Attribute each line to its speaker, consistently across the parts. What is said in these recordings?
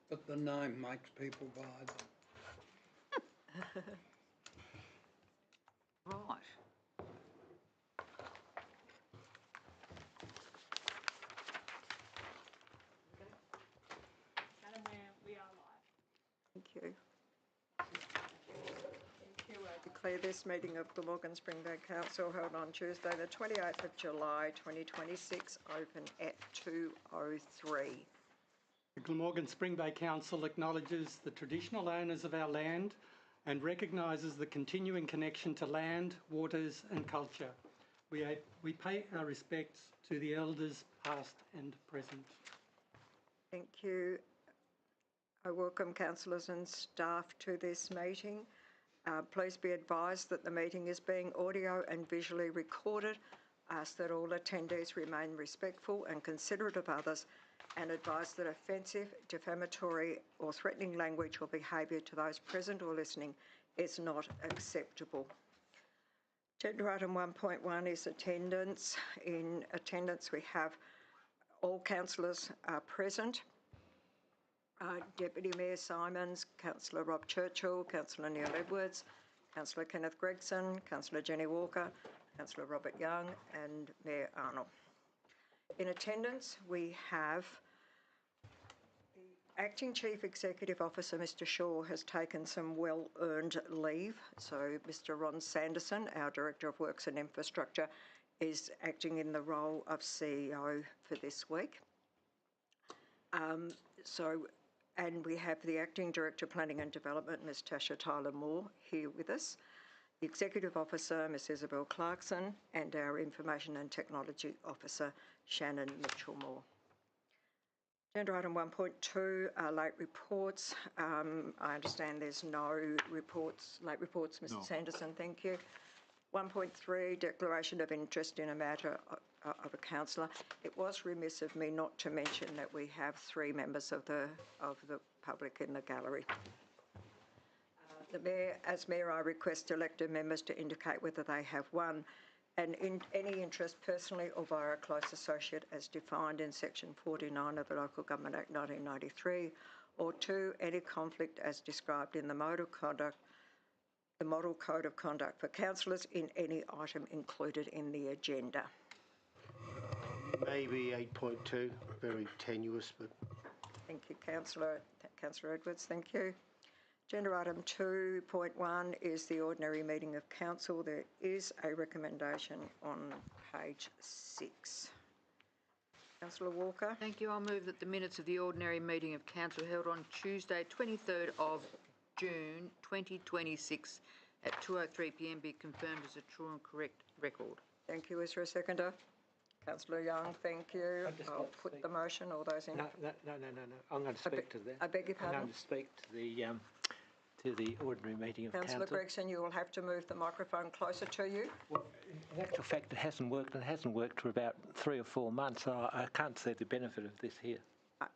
Speaker 1: But the name makes people buy them.
Speaker 2: Right.
Speaker 3: Madam, we are live.
Speaker 4: Thank you. I declare this meeting of Glamorgan Spring Bay Council held on Tuesday the 28th of July 2026 open at 2:03.
Speaker 5: The Glamorgan Spring Bay Council acknowledges the traditional owners of our land and recognises the continuing connection to land, waters and culture. We pay our respects to the elders past and present.
Speaker 4: Thank you. I welcome councillors and staff to this meeting. Please be advised that the meeting is being audio and visually recorded. Ask that all attendees remain respectful and considerate of others, and advise that offensive, defamatory or threatening language or behaviour to those present or listening is not acceptable. Agenda item 1.1 is attendance. In attendance we have all councillors are present. Deputy Mayor Simons, Councillor Rob Churchill, Councillor Neil Edwards, Councillor Kenneth Gregson, Councillor Jenny Walker, Councillor Robert Young and Mayor Arnold. In attendance we have the Acting Chief Executive Officer, Mr Shaw, has taken some well-earned leave. So Mr Ron Sanderson, our Director of Works and Infrastructure, is acting in the role of CEO for this week. And we have the Acting Director of Planning and Development, Ms Tasha Tyler-Moore, here with us, the Executive Officer, Ms Isabel Clarkson, and our Information and Technology Officer, Shannon Mitchell-Moore. Agenda item 1.2 are late reports. I understand there's no late reports, Mr Sanderson, thank you. 1.3, declaration of interest in a matter of a councillor. It was remiss of me not to mention that we have 3 members of the public in the gallery. As Mayor, I request elected members to indicate whether they have 1, any interest personally or via a close associate as defined in section 49 of the Local Government Act 1993, or 2, any conflict as described in the Model Code of Conduct for Councillors in any item included in the agenda.
Speaker 6: Maybe 8.2, very tenuous, but...
Speaker 4: Thank you, Councillor Edwards, thank you. Agenda item 2.1 is the ordinary meeting of council. There is a recommendation on page 6. Councillor Walker.
Speaker 2: Thank you. I'll move that the minutes of the ordinary meeting of council held on Tuesday 23rd of June 2026 at 2:03 p.m. be confirmed as a true and correct record.
Speaker 4: Thank you. Is there a seconder? Councillor Young, thank you. I'll put the motion. All those in...
Speaker 7: No. I'm going to speak to that.
Speaker 4: I beg your pardon?
Speaker 7: I'm going to speak to the ordinary meeting of council.
Speaker 4: Councillor Gregson, you will have to move the microphone closer to you.
Speaker 7: Well, in actual fact, it hasn't worked. It hasn't worked for about 3 or 4 months, so I can't see the benefit of this here.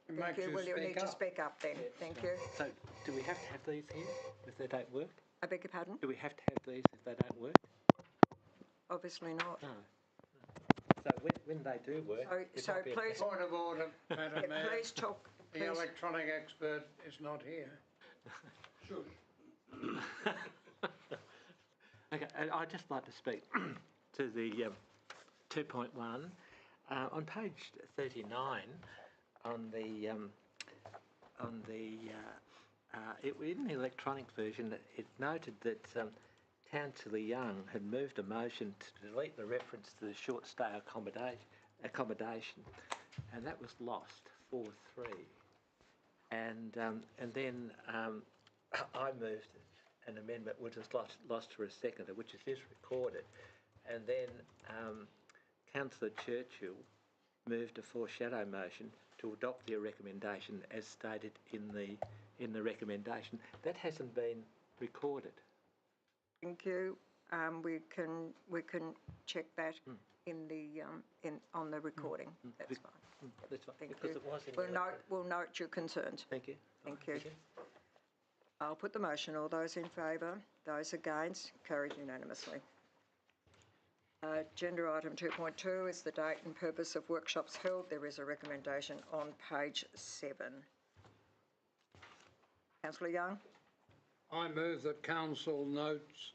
Speaker 4: Thank you. Well, you need to speak up then. Thank you.
Speaker 7: So, do we have to have these here if they don't work?
Speaker 4: I beg your pardon?
Speaker 7: Do we have to have these if they don't work?
Speaker 4: Obviously not.
Speaker 7: No. So when they do work...
Speaker 4: So please...
Speaker 1: Point of order, Madam Mayor.
Speaker 4: Please talk.
Speaker 1: The electronic expert is not here.
Speaker 7: Sure. Okay, and I'd just like to speak to the 2.1. On page 39, in the electronic version, it noted that Councillor Young had moved a motion to delete the reference to the short stay accommodation, and that was lost 4-3. And then I moved an amendment which was lost for a seconder, which is recorded, and then Councillor Churchill moved a foreshadow motion to adopt the recommendation as stated in the recommendation. That hasn't been recorded.
Speaker 4: Thank you. We can check that on the recording. That's fine.
Speaker 7: That's fine.
Speaker 4: Thank
Speaker 7: Because
Speaker 4: you.
Speaker 7: it was in
Speaker 4: We'll note your concerns.
Speaker 7: Thank you.
Speaker 4: Thank you. I'll put the motion. All those in favour? Those against? Carried unanimously. Agenda item 2.2 is the date and purpose of workshops held. There is a recommendation on page 7. Councillor Young.
Speaker 1: I move that council notes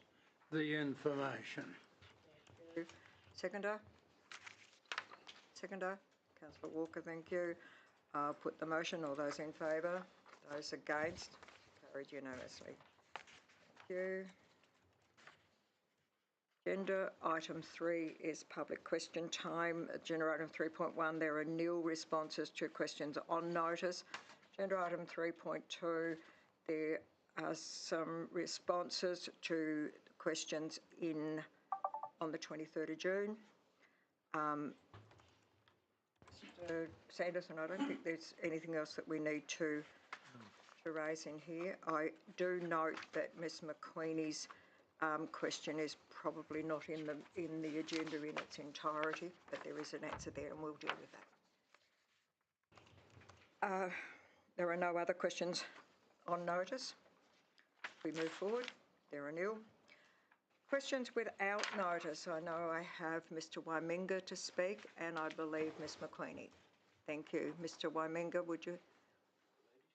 Speaker 1: the information.
Speaker 4: Seconder? Seconder? Councillor Walker, thank you. I'll put the motion. All those in favour? Those against? Carried unanimously. Thank you. Agenda item 3 is public question time. Agenda item 3.1, there are nil responses to questions on notice. Agenda item 3.2, there are some responses to questions on the 23rd of June. Mr. Sanderson, I don't think there's anything else that we need to raise in here. I do note that Ms McQueenie's question is probably not in the agenda in its entirety, but there is an answer there and we'll deal with that. There are no other questions on notice. We move forward. There are nil. Questions without notice. I know I have Mr Waiminga to speak and I believe Ms McQueenie. Thank you. Mr Waiminga, would you?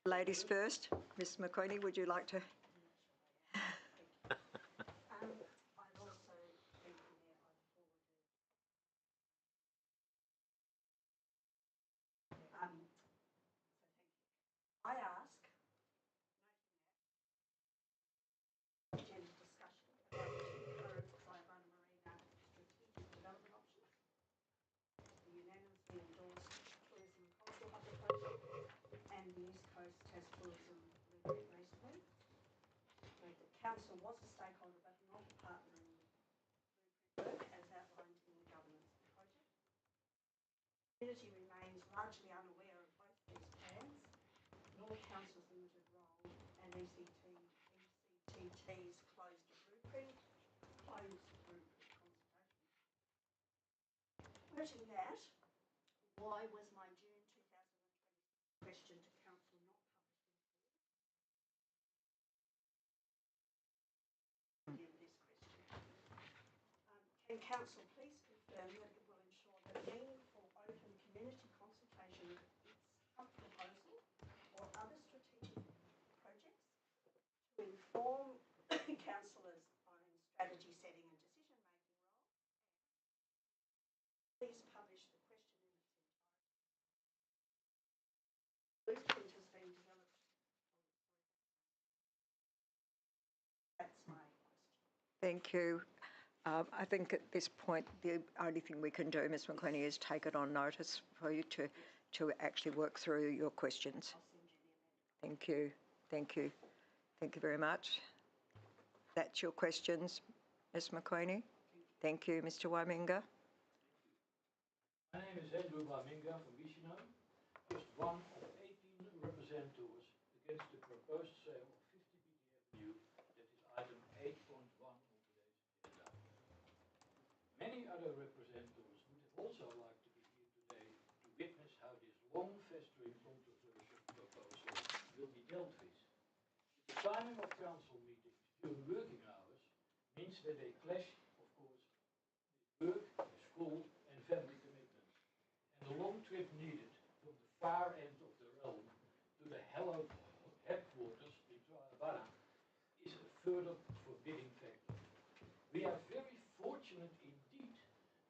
Speaker 4: Ladies first. Ms McQueenie, would you like to?
Speaker 3: I ask agenda discussion about the current Tryburn Marina strategic development options, the unanimously endorsed tourism and cultural hub project, and the East Coast Test Tourism Raceway. Note that council was a stakeholder but not a partner in the work as outlined in the governance of the project. The community remains largely unaware of both these plans. North Council's limited role and ECT's closed blueprint consultation. Noting that, why was my June 2020 question to Council not published in this question? Can Council please confirm that it will ensure that meaningful open community consultation with its proposal or other strategic projects to inform councillors' own strategy setting and decision making role? Please publish the question in its entirety. Blueprint has been developed. That's my question.
Speaker 4: Thank you. I think at this point the only thing we can do, Ms McQueenie, is take it on notice for you to actually work through your questions. Thank you. Thank you. Thank you very much. That's your questions, Ms McQueenie. Thank you, Mr Waiminga.
Speaker 8: My name is Andrew Waiminga from Wichino, just one of 18 representatives against the proposed sale of 50 BT Avenue, that is item 8.1 on today's agenda. Many other representatives would have also liked to be here today to witness how this long-festering controversial proposal will be dealt with. The timing of council meetings during working hours means that they clash, of course, with work, school and family commitments. And the long trip needed from the far end of the realm to the hallowed headquarters in Tryburn is a further forbidding factor. We are very fortunate indeed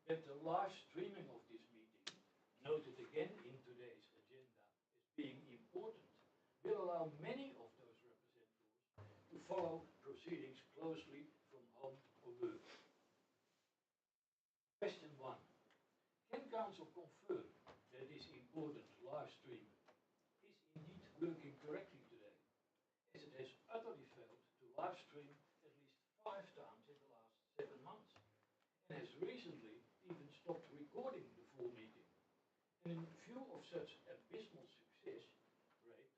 Speaker 8: that the live streaming of this meeting, noted again in today's agenda as being important, will allow many of those representatives to follow proceedings closely from home or work. Question 1. Can Council confirm that this important live stream is indeed working correctly today, as it has utterly failed to live stream at least 5 times in the last 7 months, and has recently even stopped recording the full meeting? And in view of such abysmal success rate,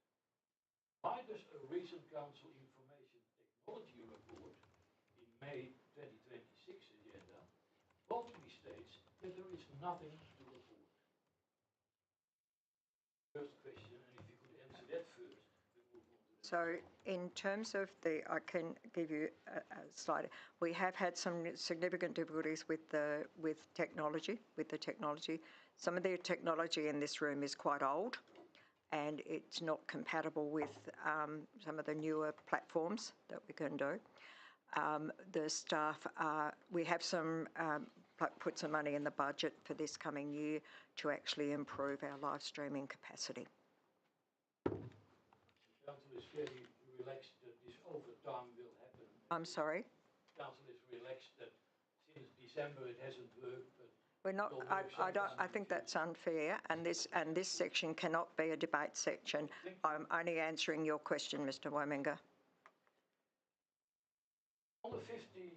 Speaker 8: why does a recent Council Information Technology report in May 2026 agenda boldly states that there is nothing to report? First question, and if you could answer that first, we'll move on to that.
Speaker 4: So in terms of I can give you a slide. We have had some significant difficulties with the technology. Some of the technology in this room is quite old, and it's not compatible with some of the newer platforms that we can do. The staff we have put some money in the budget for this coming year to actually improve our live streaming capacity.
Speaker 8: Council is fairly relaxed that this over time will happen.
Speaker 4: I'm sorry?
Speaker 8: Council is relaxed that since December it hasn't worked, but
Speaker 4: We're not. I think that's unfair, and this section cannot be a debate section. I'm only answering your question, Mr. Waminga.
Speaker 8: on the 50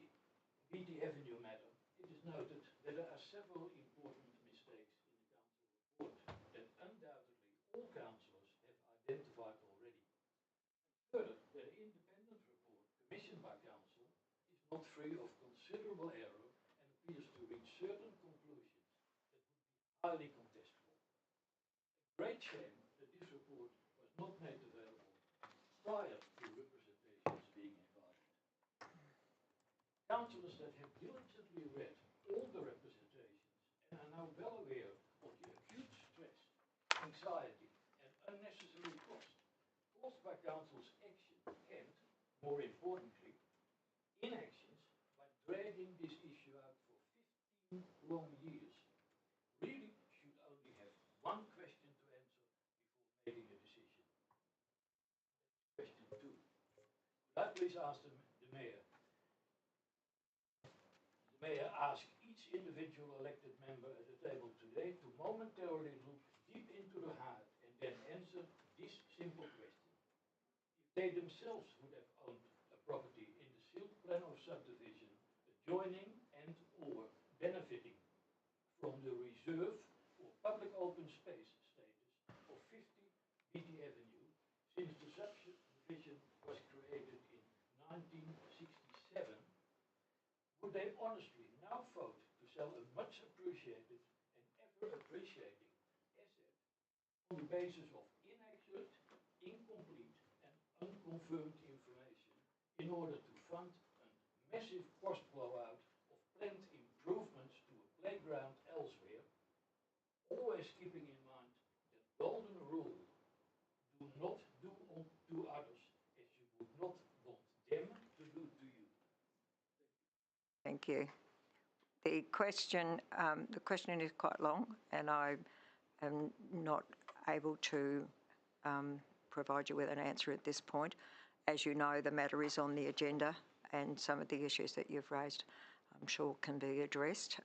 Speaker 8: BT Avenue matter, it is noted that there are several important mistakes in the council report that undoubtedly all councillors have identified already. Further, the independent report commissioned by council is not free of considerable error and appears to reach certain conclusions that would be highly contestable. A great shame that this report was not made available prior to representations being invited. Councillors that have diligently read all the representations and are now well aware of the acute stress, anxiety and unnecessary cost caused by council's action and, more importantly, inactions by dragging this issue out for 15 long years, really should only have one question to answer before making a decision. Question 2. Could I please ask the Mayor? The Mayor ask each individual elected member at the table today to momentarily look deep into the heart and then answer this simple question. If they themselves would have owned a property in the sealed plan of subdivision adjoining and or benefiting from the reserve or public open space status of 50 BT Avenue since the subdivision was created in 1967, would they honestly now vote to sell a much appreciated and ever appreciating asset on the basis of inaccurate, incomplete and unconfirmed information in order to fund a massive cost blowout of planned improvements to a playground elsewhere, always keeping in mind that golden rule: do not do unto others as you would not want them to do to you.
Speaker 4: Thank you. The question is quite long, and I am not able to provide you with an answer at this point. As you know, the matter is on the agenda, and some of the issues that you've raised, I'm sure, can be addressed.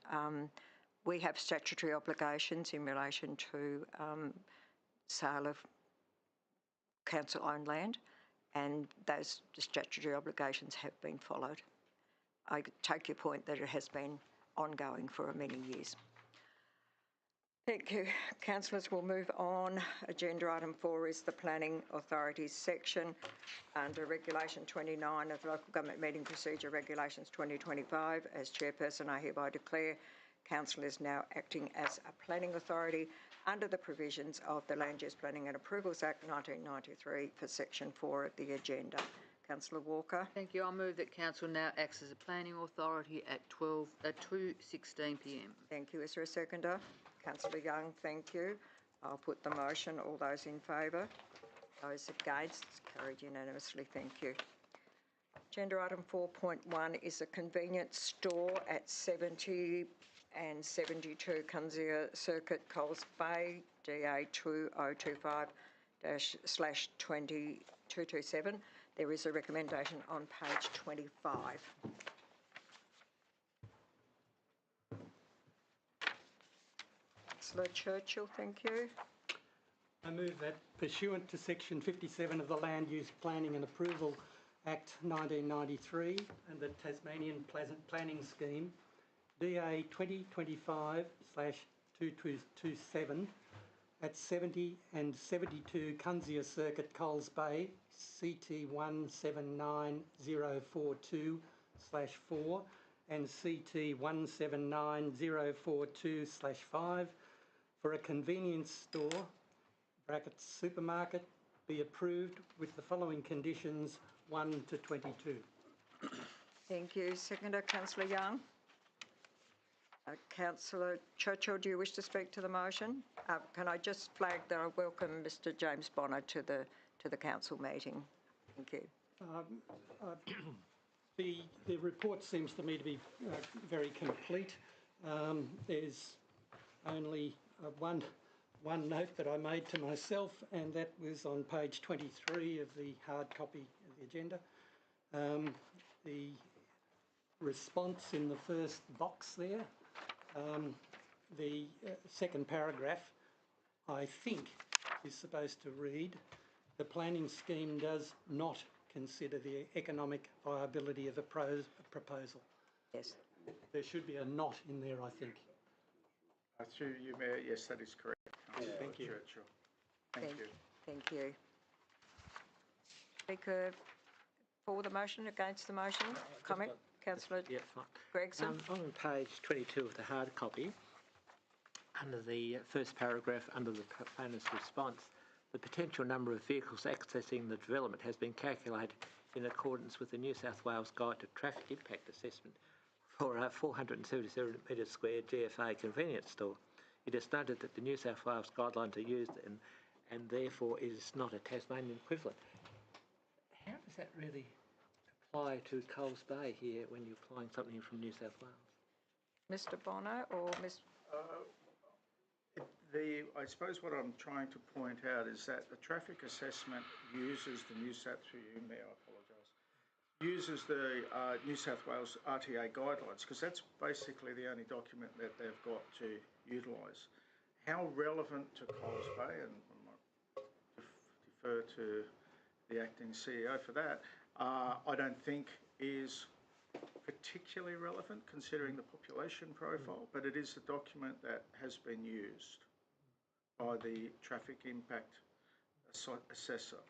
Speaker 4: We have statutory obligations in relation to sale of council-owned land, and those statutory obligations have been followed. I take your point that it has been ongoing for many years. Thank you. Councillors, we'll move on. Agenda item 4 is the Planning Authorities section under Regulation 29 of Local Government Meeting Procedure Regulations 2025. As chairperson, I hereby declare Council is now acting as a planning authority under the provisions of the Land Use Planning and Approvals Act 1993 for section 4 of the agenda. Councillor Walker.
Speaker 2: Thank you. I'll move that council now acts as a planning authority at 2:16 p.m.
Speaker 4: Thank you. Is there a seconder? Councillor Young, thank you. I'll put the motion. All those in favour? Those against? It's carried unanimously. Thank you. Agenda item 4.1 is a convenience store at 70 and 72 Kunzia Circuit, Coles Bay, DA 2005-227. There is a recommendation on page 25. Councillor Churchill, thank you.
Speaker 5: I move that pursuant to section 57 of the Land Use Planning and Approval Act 1993 and the Tasmanian Planning Scheme, DA 2025/2227 at 70 and 72 Kunzia Circuit, Coles Bay, CT 179042/4 and CT 179042/5 for a convenience store (supermarket) be approved with the following conditions 1 to 22.
Speaker 4: Thank you. Seconder, Councillor Young. Councillor Churchill, do you wish to speak to the motion? Can I just flag that I welcome Mr James Bonner to the council meeting? Thank you.
Speaker 5: The report seems to me to be very complete. There's only one note that I made to myself, and that was on page 23 of the hard copy of the agenda. The response in the first box there, the second paragraph, I think, is supposed to read, the planning scheme does not consider the economic viability of a proposal.
Speaker 4: Yes.
Speaker 5: There should be a not in there, I think.
Speaker 9: Through you, Mayor, yes, that is correct.
Speaker 5: Thank you.
Speaker 9: Churchill. Thank you.
Speaker 4: Thank you. Speaker for the motion, against the motion? Comment? Councillor
Speaker 7: Yeah, fine.
Speaker 4: Gregson?
Speaker 7: On page 22 of the hard copy, under the first paragraph, under the planner's response, the potential number of vehicles accessing the development has been calculated in accordance with the New South Wales Guide to Traffic Impact Assessment for a 477 metre square GFA convenience store. It is noted that the New South Wales guidelines are used and therefore is not a Tasmanian equivalent. How does that really apply to Coles Bay here when you're applying something from New South Wales?
Speaker 4: Mr Bonner or Ms...
Speaker 9: I suppose what I'm trying to point out is that the traffic assessment uses the New South, through you, Mayor, I apologise, uses the New South Wales RTA guidelines, because that's basically the only document that they've got to utilise. How relevant to Coles Bay, and I might defer to the acting CEO for that, I don't think is particularly relevant considering the population profile, but it is a document that has been used by the traffic impact assessor.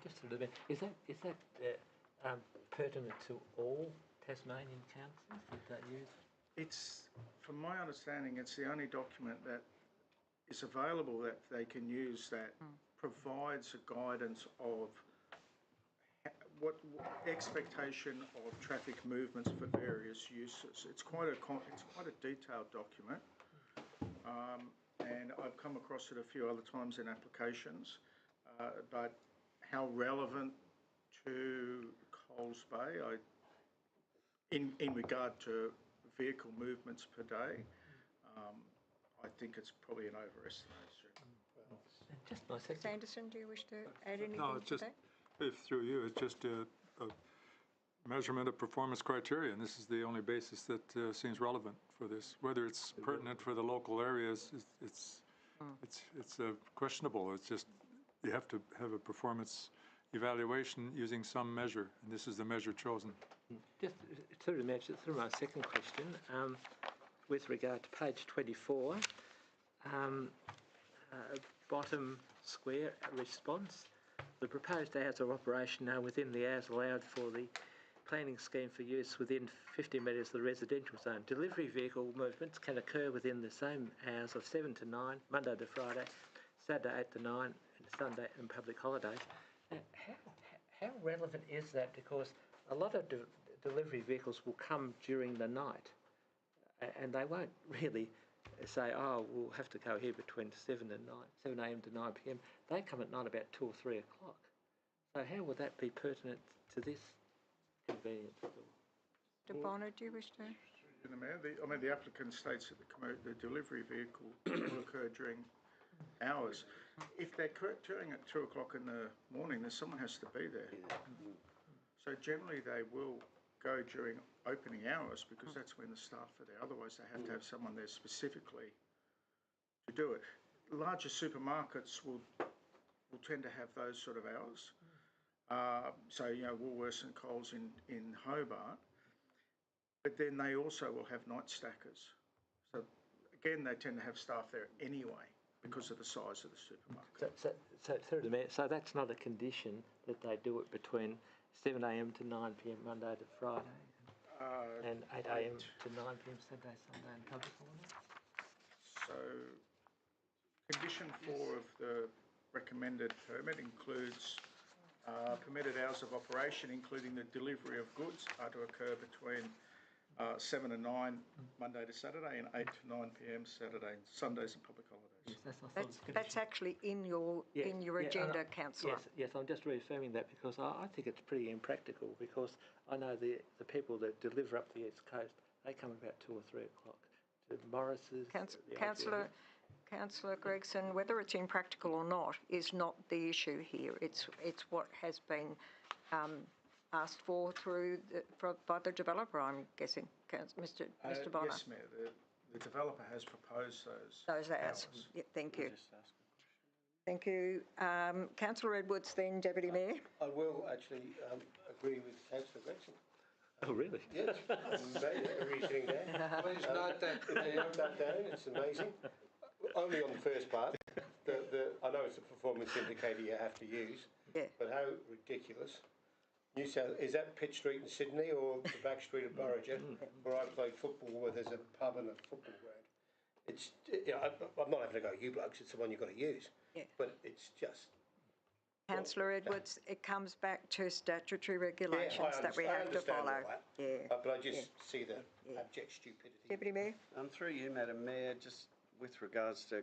Speaker 7: Just a little bit. Is that pertinent to all Tasmanian councils that use it?
Speaker 9: It's, from my understanding, it's the only document that is available that they can use that provides a guidance of what expectation of traffic movements for various uses. It's quite a detailed document, and I've come across it a few other times in applications. But how relevant to Coles Bay, in regard to vehicle movements per day, I think it's probably an overestimation.
Speaker 7: Just my second.
Speaker 4: Sanderson, do you wish to add anything
Speaker 10: No, it's
Speaker 4: to
Speaker 10: just,
Speaker 4: that?
Speaker 10: if through you, it's just a measurement of performance criteria, and this is the only basis that seems relevant for this. Whether it's pertinent for the local areas, it's questionable. It's just you have to have a performance evaluation using some measure, and this is the measure chosen.
Speaker 7: Just through my second question, with regard to page 24, bottom square response, the proposed hours of operation are within the hours allowed for the planning scheme for use within 50 metres of the residential zone. Delivery vehicle movements can occur within the same hours of 7 to 9, Monday to Friday, Saturday 8 to 9, and Sunday and public holidays. How relevant is that? Because a lot of delivery vehicles will come during the night, and they won't really say, oh, we'll have to go here between 7 a.m. to 9 p.m. They come at night about 2 or 3 o'clock. So how would that be pertinent to this convenience store?
Speaker 4: Mr Bonner, do you wish to?
Speaker 9: The Mayor, the applicant states that the delivery vehicle will occur during hours. If they're occurring at 2 o'clock in the morning, then someone has to be there. So generally they will go during opening hours because that's when the staff are there. Otherwise they have to have someone there specifically to do it. Larger supermarkets will tend to have those sort of hours. So, you know, Woolworths and Coles in Hobart. But then they also will have night stackers. So again, they tend to have staff there anyway because of the size of the supermarket.
Speaker 7: So through the Mayor, so that's not a condition that they do it between 7 a.m. to 9 p.m. Monday to Friday, and 8 a.m. to 9 p.m. Saturday, Sunday, and public holidays?
Speaker 9: So condition 4 of the recommended permit includes permitted hours of operation, including the delivery of goods, are to occur between 7 and 9, Monday to Saturday, and 8 to 9 p.m. Saturday. Sundays are public holidays.
Speaker 7: Yes, that's what I thought it was
Speaker 4: That's actually in your agenda, councillor.
Speaker 7: Yes, I'm just reaffirming that because I think it's pretty impractical because I know the people that deliver up the East Coast, they come about 2 or 3 o'clock to Morris's.
Speaker 4: Councillor Gregson, whether it's impractical or not is not the issue here. It's what has been asked for by the developer, I'm guessing. Mr. Bonner.
Speaker 9: Yes, Mayor. The developer has proposed
Speaker 4: Those hours. Yeah, thank you. Thank you. Councillor Edwards, then Deputy Mayor.
Speaker 6: I will actually agree with Councillor Gregson.
Speaker 7: Oh, really?
Speaker 6: Yes, everything there.
Speaker 1: Please note that.
Speaker 6: Note that down, it's amazing. Only on the first part. I know it's a performance indicator you have to use, but how ridiculous. New South, is that Pitt Street in Sydney or the back street of Burridge, where I played football, where there's a pub and a football ground? It's, I'm not having to go, you blokes, it's the one you've got to use.
Speaker 4: Yeah.
Speaker 6: But it's just...
Speaker 4: Councillor Edwards, it comes back to statutory regulations that we have to follow.
Speaker 6: But I just see the abject stupidity.
Speaker 4: Deputy Mayor.
Speaker 11: Through you, Madam Mayor, just with regards to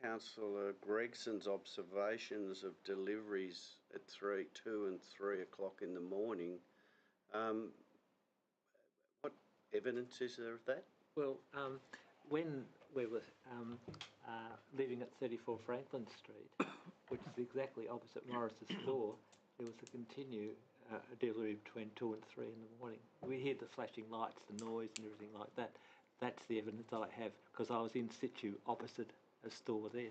Speaker 11: Councillor Gregson's observations of deliveries at 2 and 3 o'clock in the morning, what evidence is there of that?
Speaker 7: Well, when we were living at 34 Franklin Street, which is exactly opposite Morris's store, there was a continued delivery between 2 and 3 in the morning. We hear the flashing lights, the noise and everything like that. That's the evidence I have because I was in situ opposite a store there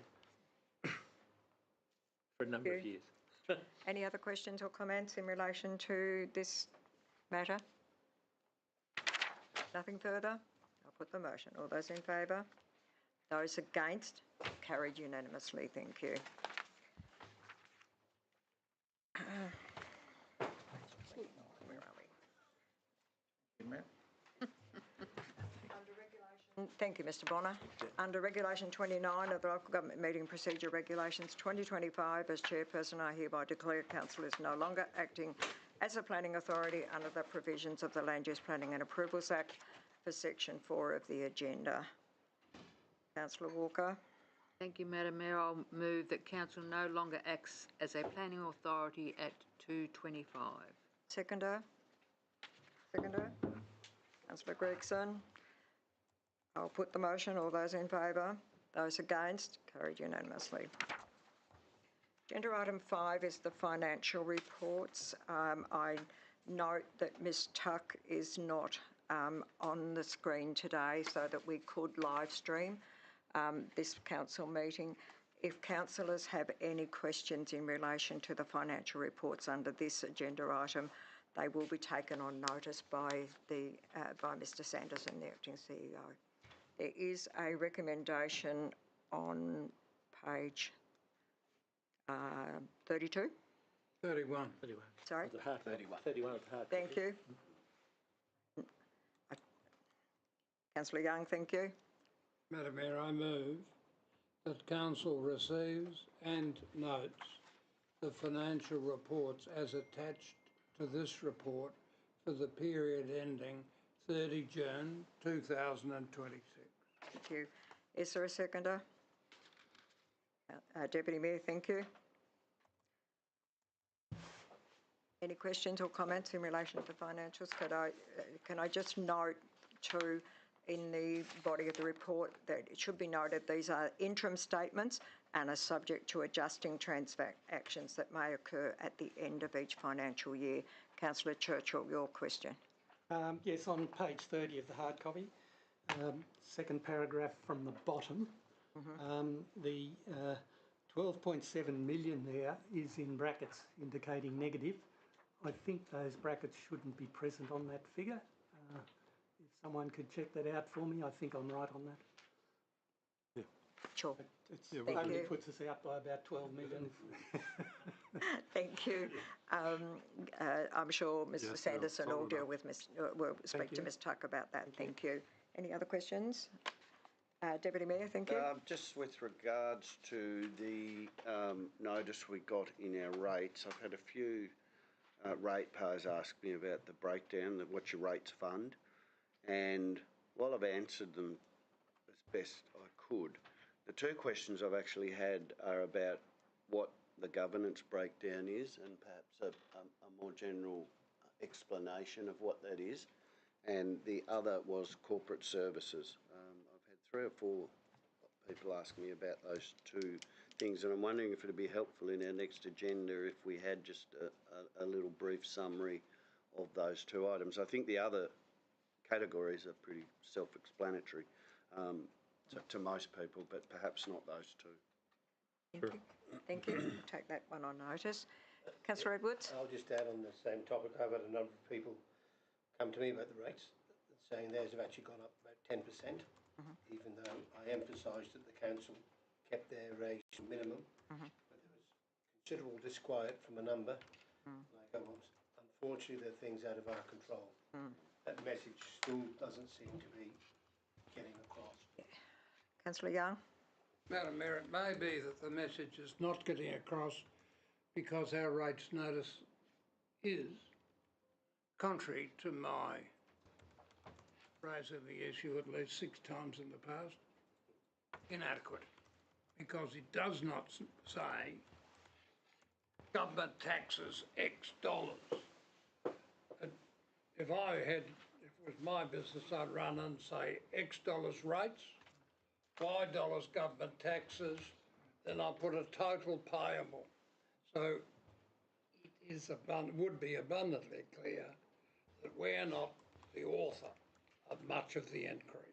Speaker 7: for a number of years.
Speaker 4: Any other questions or comments in relation to this matter? Nothing further? I'll put the motion. All those in favour? Those against? Carried unanimously. Thank you. Where are we?
Speaker 9: Mayor?
Speaker 4: Thank you, Mr Bonner. Under Regulation 29 of the Local Government Meeting Procedure Regulations 2025, as chairperson, I hereby declare council is no longer acting as a planning authority under the provisions of the Land Use Planning and Approvals Act for Section 4 of the agenda. Councillor Walker.
Speaker 2: Thank you, Madam Mayor. I'll move that council no longer acts as a planning authority at 2:25.
Speaker 4: Seconder. Councillor Gregson. I'll put the motion. All those in favour? Those against? Carried unanimously. Agenda item 5 is the financial reports. I note that Ms Tuck is not on the screen today so that we could live stream this council meeting. If councillors have any questions in relation to the financial reports under this agenda item, they will be taken on notice by Mr Sanderson, the acting CEO. There is a recommendation on page 32?
Speaker 1: 31.
Speaker 4: Sorry?
Speaker 7: 31 of the hard
Speaker 4: Thank you. Councillor Young, thank you.
Speaker 1: Madam Mayor, I move that council receives and notes the financial reports as attached to this report for the period ending 30 June 2026.
Speaker 4: Thank you. Is there a seconder? Deputy Mayor, thank you. Any questions or comments in relation to financials? Can I just note too, in the body of the report, that it should be noted these are interim statements and are subject to adjusting transactions that may occur at the end of each financial year. Councillor Churchill, your question.
Speaker 5: Yes, on page 30 of the hard copy, second paragraph from the bottom, the 12.7 million there is in brackets indicating negative. I think those brackets shouldn't be present on that figure. If someone could check that out for me, I think I'm right on that.
Speaker 10: Yeah.
Speaker 4: Sure.
Speaker 5: It only puts us out by about 12 million.
Speaker 4: Thank you. I'm sure Mr Sanderson will deal with will speak to Ms Tuck about that. Thank you. Any other questions? Deputy Mayor, thank you.
Speaker 11: Just with regards to the notice we got in our rates, I've had a few ratepayers ask me about the breakdown of what your rates fund, And while I've answered them as best I could, the two questions I've actually had are about what the governance breakdown is and perhaps a more general explanation of what that is. And the other was corporate services. I've had 3 or 4 people ask me about those two things, and I'm wondering if it would be helpful in our next agenda if we had just a little brief summary of those 2 items. I think the other categories are pretty self-explanatory to most people, but perhaps not those 2.
Speaker 4: Thank you. Thank you. Take that one on notice. Councillor Edwards?
Speaker 6: I'll just add on the same topic. I've had a number of people come to me about the rates, saying theirs have actually gone up about 10%, even though I emphasised that the council kept their rates minimum. But there was considerable disquiet from a number. Like, unfortunately, there are things out of our control. That message still doesn't seem to be getting across.
Speaker 4: Councillor Young?
Speaker 1: Madam Mayor, it may be that the message is not getting across because our rates notice is, contrary to my raising the issue at least 6 times in the past, inadequate, because it does not say government taxes X dollars. If it was my business, I'd run and say X dollars rates, Y dollars government taxes, then I put a total payable. So it is would be abundantly clear that we're not the author of much of the increase.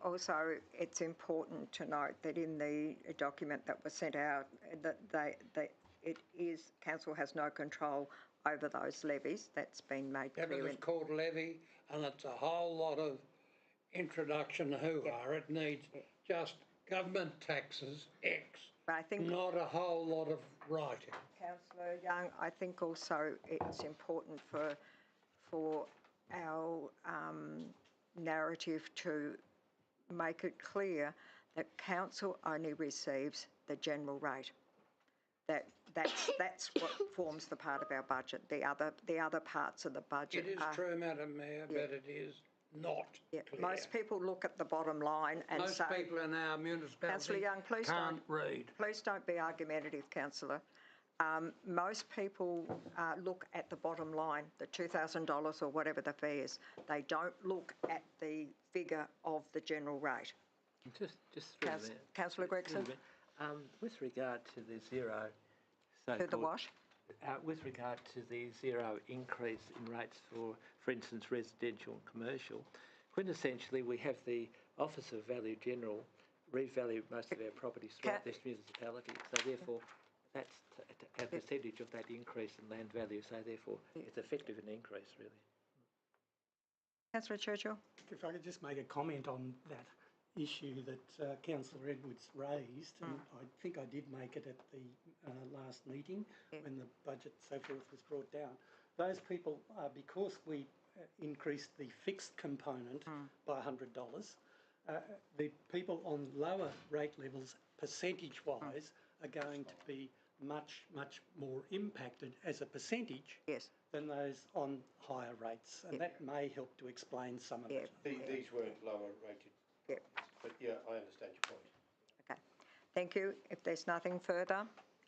Speaker 4: Also, it's important to note that in the document that was sent out, that council has no control over those levies. That's been made clear.
Speaker 1: Yeah, but it's called levy, and it's a whole lot of introduction hoo-ha. It needs just government taxes X,
Speaker 4: but I think
Speaker 1: not a whole lot of writing.
Speaker 4: Councillor Young, I think also it's important for our narrative to make it clear that council only receives the general rate. That's what forms the part of our budget. The other parts of the budget.
Speaker 1: It is true, Madam Mayor, but it is not clear.
Speaker 4: Most people look at the bottom line and
Speaker 1: most
Speaker 4: say...
Speaker 1: Most people in our municipality
Speaker 4: Councillor Young,
Speaker 1: can't read.
Speaker 4: Please don't be argumentative, Councillor. Most people look at the bottom line, the $2,000 or whatever the fee is. They don't look at the figure of the general rate.
Speaker 7: Just through there.
Speaker 4: Councillor Gregson?
Speaker 7: With regard to the zero...
Speaker 4: To the what?
Speaker 7: With regard to the zero increase in rates for instance, residential and commercial, quintessentially we have the Office of Value General revalue most of our properties throughout this municipality. So therefore, that's a percentage of that increase in land value. So therefore, it's effective an increase, really.
Speaker 4: Councillor Churchill?
Speaker 5: If I could just make a comment on that issue that Councillor Edwards raised, and I think I did make it at the last meeting when the budget so forth was brought down. Those people, because we increased the fixed component by $100, the people on lower rate levels, percentage-wise, are going to be much, much more impacted as a percentage than those on higher rates, and that may help to explain some of it.
Speaker 6: These weren't lower rated. But yeah, I understand your point.
Speaker 4: Okay. Thank you. If there's nothing further,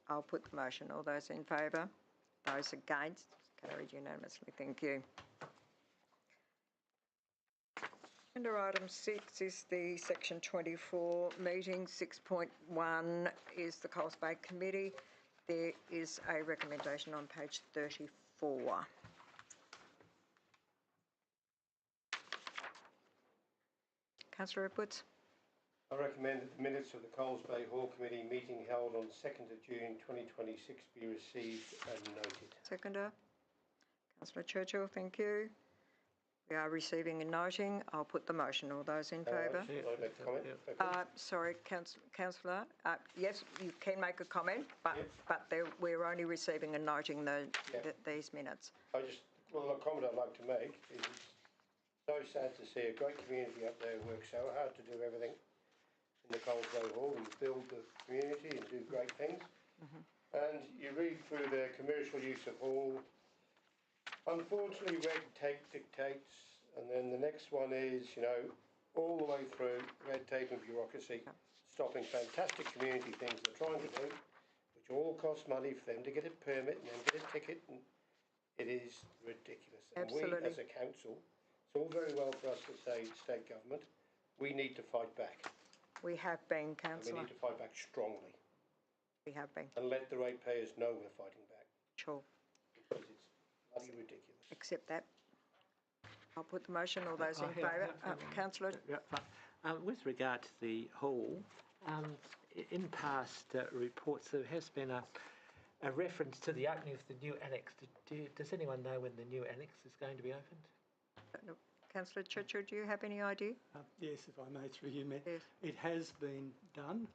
Speaker 4: I'll put the motion. All those in favour? Those against? Carried unanimously. Thank you. Under item 6 is the section 24 meeting. 6.1 is the Coles Bay Committee. There is a recommendation on page 34. Councillor Edwards.
Speaker 6: I recommend that the minutes of the Coles Bay Hall Committee meeting held on 2nd of June 2026 be received and noted.
Speaker 4: Seconder. Councillor Churchill, thank you. We are receiving and noting. I'll put the motion. All those in favour? Sorry, Councillor. Yes, you can make a comment, but we're only receiving and noting these minutes.
Speaker 6: A comment I'd like to make is it's so sad to see a great community up there work so hard to do everything in the Coles Bay Hall and build the community and do great things. And you read through their commercial use of hall. Unfortunately, red tape dictates And then the next one is, all the way through red tape and bureaucracy, stopping fantastic community things they're trying to do, which all cost money for them to get a permit and then get a ticket, and it is ridiculous.
Speaker 4: Absolutely.
Speaker 6: And we, as a council, it's all very well for us to say state government, we need to fight back.
Speaker 4: We have been,
Speaker 6: And we
Speaker 4: councillor.
Speaker 6: need to fight back strongly
Speaker 4: We have been.
Speaker 6: and let the ratepayers know we're fighting back,
Speaker 4: Sure.
Speaker 6: because it's bloody ridiculous.
Speaker 4: Accept that. I'll put the motion. All those in favour? Councillor,
Speaker 7: Yeah, fine. With regard to the hall, in past reports, there has been a reference to the opening of the new annex. Does anyone know when the new annex is going to be opened?
Speaker 4: Councillor Churchill, do you have any idea?
Speaker 5: Yes, if I may, through you, Mayor.
Speaker 4: Yes.
Speaker 5: It has been done,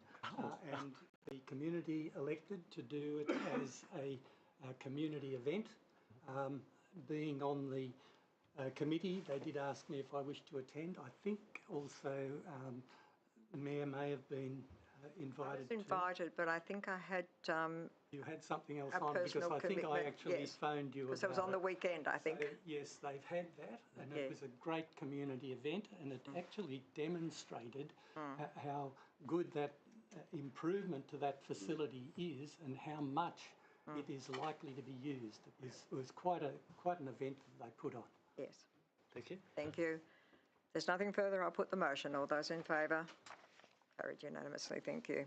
Speaker 5: and the community elected to do it as a community event. Being on the committee, they did ask me if I wished to attend. I think also the Mayor may have been invited.
Speaker 4: I was invited, but I think I had
Speaker 5: You had something else
Speaker 4: a
Speaker 5: on, because
Speaker 4: personal
Speaker 5: I think I
Speaker 4: commitment,
Speaker 5: actually
Speaker 4: yes.
Speaker 5: phoned you
Speaker 4: Because it was
Speaker 5: about
Speaker 4: on the weekend, I think.
Speaker 5: So, yes, they've had that, and
Speaker 4: Yeah.
Speaker 5: it was a great community event, and it actually demonstrated how good that improvement to that facility is, and how much it is likely to be used. It was quite an event that they put on.
Speaker 4: Yes.
Speaker 7: Thank you.
Speaker 4: Thank you. There's nothing further. I'll put the motion. All those in favour? Carried unanimously. Thank you.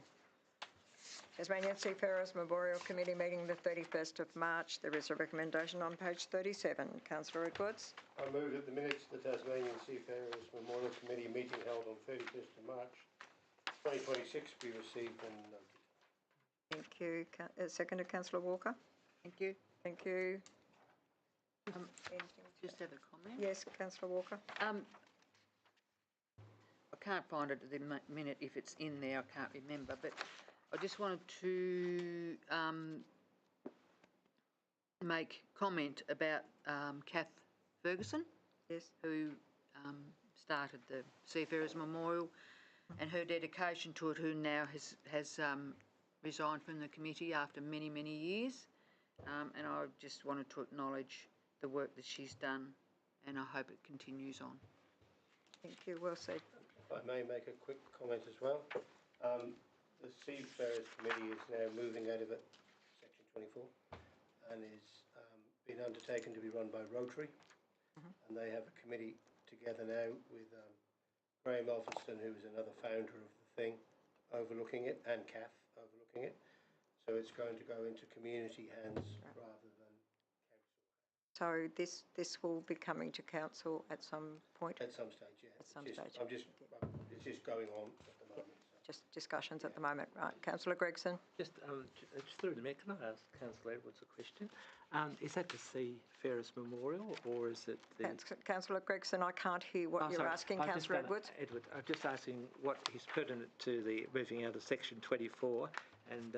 Speaker 4: Tasmanian Seafarers Memorial Committee meeting the 31st of March. There is a recommendation on page 37. Councillor Edwards.
Speaker 6: I move that the minutes of the Tasmanian Seafarers Memorial Committee meeting held on 31st of March 2026 be received and noted.
Speaker 4: Thank you. Seconded, Councillor Walker.
Speaker 2: Thank you.
Speaker 4: Thank you.
Speaker 2: Just have a comment.
Speaker 4: Yes, Councillor Walker.
Speaker 2: I can't find it at the minute if it's in there, I can't remember, but I just wanted to make comment about Kath Ferguson,
Speaker 4: Yes.
Speaker 2: who started the Seafarers Memorial, and her dedication to it, who now has resigned from the committee after many, many years. And I just wanted to acknowledge the work that she's done, and I hope it continues on.
Speaker 4: Thank you. Well said.
Speaker 6: If I may make a quick comment as well. The Seafarers Committee is now moving out of it, Section 24, and is being undertaken to be run by Rotary. And they have a committee together now with Graham Alfredson, who is another founder of the thing, overlooking it, and Kath overlooking it. So it's going to go into community hands rather than council.
Speaker 4: So this will be coming to council at some point?
Speaker 6: At some stage, yeah.
Speaker 4: At some
Speaker 6: It's just-
Speaker 4: stage.
Speaker 6: it's just going on at the moment. So.
Speaker 4: Just discussions at the moment, right. Councillor Gregson?
Speaker 7: Just through the Mayor, can I ask Councillor Edwards a question? Is that the Seafarers Memorial, or is it the...
Speaker 4: Councillor Gregson, I can't hear what you're asking, Councillor Edwards.
Speaker 7: I'm just asking what is pertinent to the moving out of Section 24 and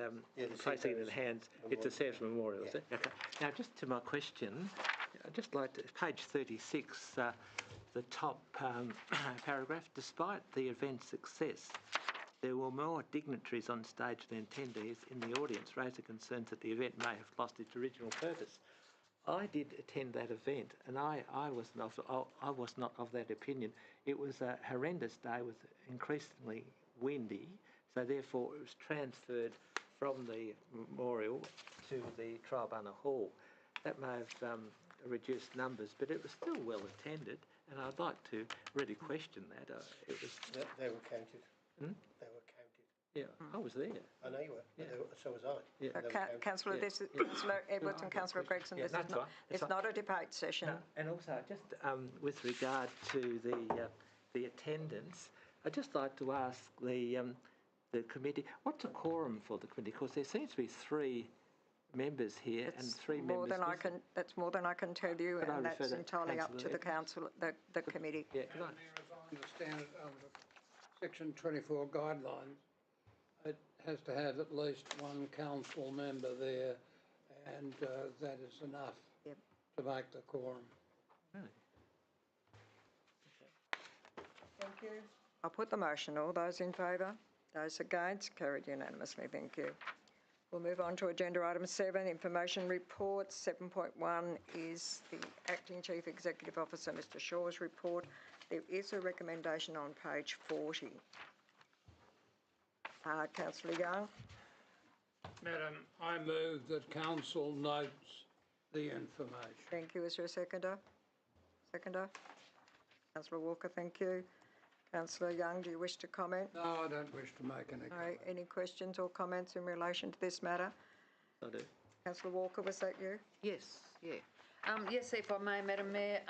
Speaker 7: placing it in the hands. It's a Seafarers Memorial, is it? Okay. Now, just to my question, I'd just like to, page 36, the top paragraph, despite the event's success, there were more dignitaries on stage than attendees in the audience, raising concerns that the event may have lost its original purpose. I did attend that event, and I was not of that opinion. It was a horrendous day with increasingly windy, so therefore it was transferred from the memorial to the Tribunal Hall. That may have reduced numbers, but it was still well attended, and I'd like to really question that. It was.
Speaker 6: They were counted. They were counted.
Speaker 7: Yeah, I was there.
Speaker 6: I know you were.
Speaker 7: Yeah.
Speaker 6: So was I.
Speaker 7: Yeah.
Speaker 4: Councillor Edwards and Councillor Gregson, this is not, it's not a debate session.
Speaker 7: No, and also, just with regard to the attendance, I'd just like to ask the committee, what's a quorum for the committee? Because there seems to be 3 members here and 3 members.
Speaker 4: That's more than I can tell you,
Speaker 7: Could I
Speaker 4: and
Speaker 7: refer
Speaker 4: that's
Speaker 7: that to
Speaker 4: entirely up to
Speaker 7: Councillor
Speaker 4: the council, the committee.
Speaker 7: Yeah, can I?
Speaker 1: As I understand it, under Section 24 guidelines, it has to have at least 1 council member there, and that is enough to make the quorum.
Speaker 7: Really?
Speaker 4: Thank you. I'll put the motion. All those in favour? Those against? Carried unanimously. Thank you. We'll move on to agenda item 7, information reports. 7.1 is the Acting Chief Executive Officer, Mr Shaw's report. There is a recommendation on page 40. Councillor Young.
Speaker 1: Madam, I move that council notes the information.
Speaker 4: Thank you. Is there a seconder? Seconder? Councillor Walker, thank you. Councillor Young, do you wish to comment?
Speaker 1: No, I don't wish to make any
Speaker 4: No.
Speaker 1: comment.
Speaker 4: Any questions or comments in relation to this matter?
Speaker 7: I do.
Speaker 4: Councillor Walker, was that you?
Speaker 2: Yes, yeah. Yes, if I may, Madam Mayor,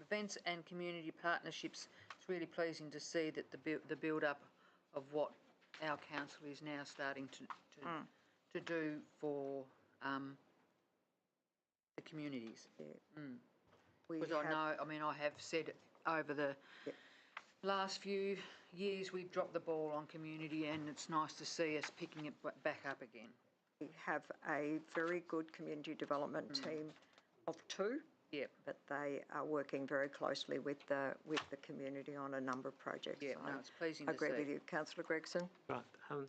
Speaker 2: events and community partnerships, it's really pleasing to see that the build-up of what our council is now starting to do for the communities.
Speaker 4: Yeah.
Speaker 2: Because I know, I mean, I have said over the last few years we've dropped the ball on community, and it's nice to see us picking it back up again.
Speaker 4: We have a very good community development team of 2.
Speaker 2: Yep.
Speaker 4: But they are working very closely with the community on a number of projects.
Speaker 2: Yeah, no, it's pleasing to see.
Speaker 4: I agree with you. Councillor Gregson?
Speaker 7: Right. With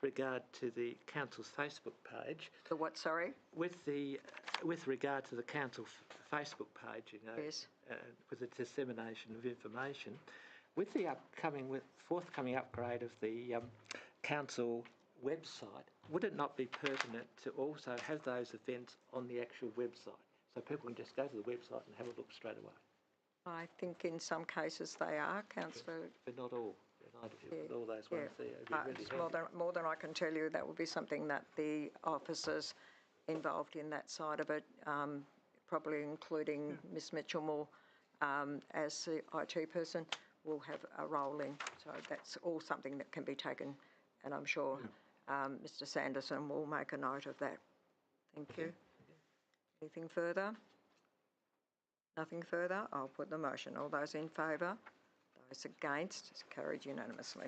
Speaker 7: regard to the council's Facebook page.
Speaker 4: The what, sorry?
Speaker 7: With regard to the council Facebook page, you know,
Speaker 4: Yes.
Speaker 7: with the dissemination of information, with the forthcoming upgrade of the council website, would it not be pertinent to also have those events on the actual website, so people can just go to the website and have a look straight away?
Speaker 4: I think in some cases they are, Councillor.
Speaker 7: But not all. With all those ones there, it'd be really
Speaker 4: It's
Speaker 7: handy.
Speaker 4: more than I can tell you. That would be something that the officers involved in that side of it, probably including Ms Mitchell-Moore as the IT person, will have a role in. So that's all something that can be taken, and I'm sure Mr Sanderson will make a note of that. Thank you. Anything further? Nothing further? I'll put the motion. All those in favour? Those against? It's carried unanimously.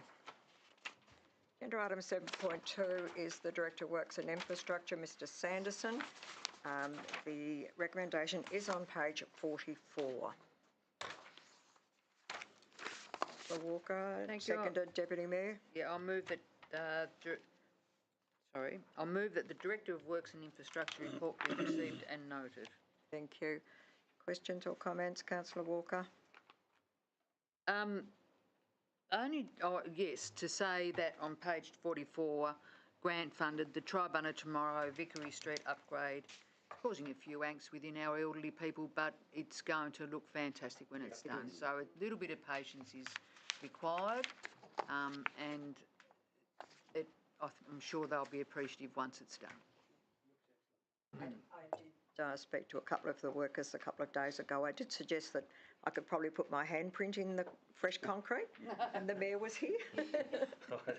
Speaker 4: Agenda item 7.2 is the Director of Works and Infrastructure, Mr Sanderson. The recommendation is on page 44. Councillor Walker,
Speaker 2: Thank you.
Speaker 4: seconded, Deputy Mayor.
Speaker 2: Yeah, I'll move that. I'll move that the Director of Works and Infrastructure report be received and noted.
Speaker 4: Thank you. Questions or comments, Councillor Walker?
Speaker 2: Yes, to say that on page 44, grant funded the Tribunna Tomorrow Vickery Street upgrade, causing a few angst within our elderly people, but it's going to look fantastic when it's done. So a little bit of patience is required, and I'm sure they'll be appreciative once it's done.
Speaker 4: I did speak to a couple of the workers a couple of days ago. I did suggest that I could probably put my handprint in the fresh concrete, and the Mayor was here. That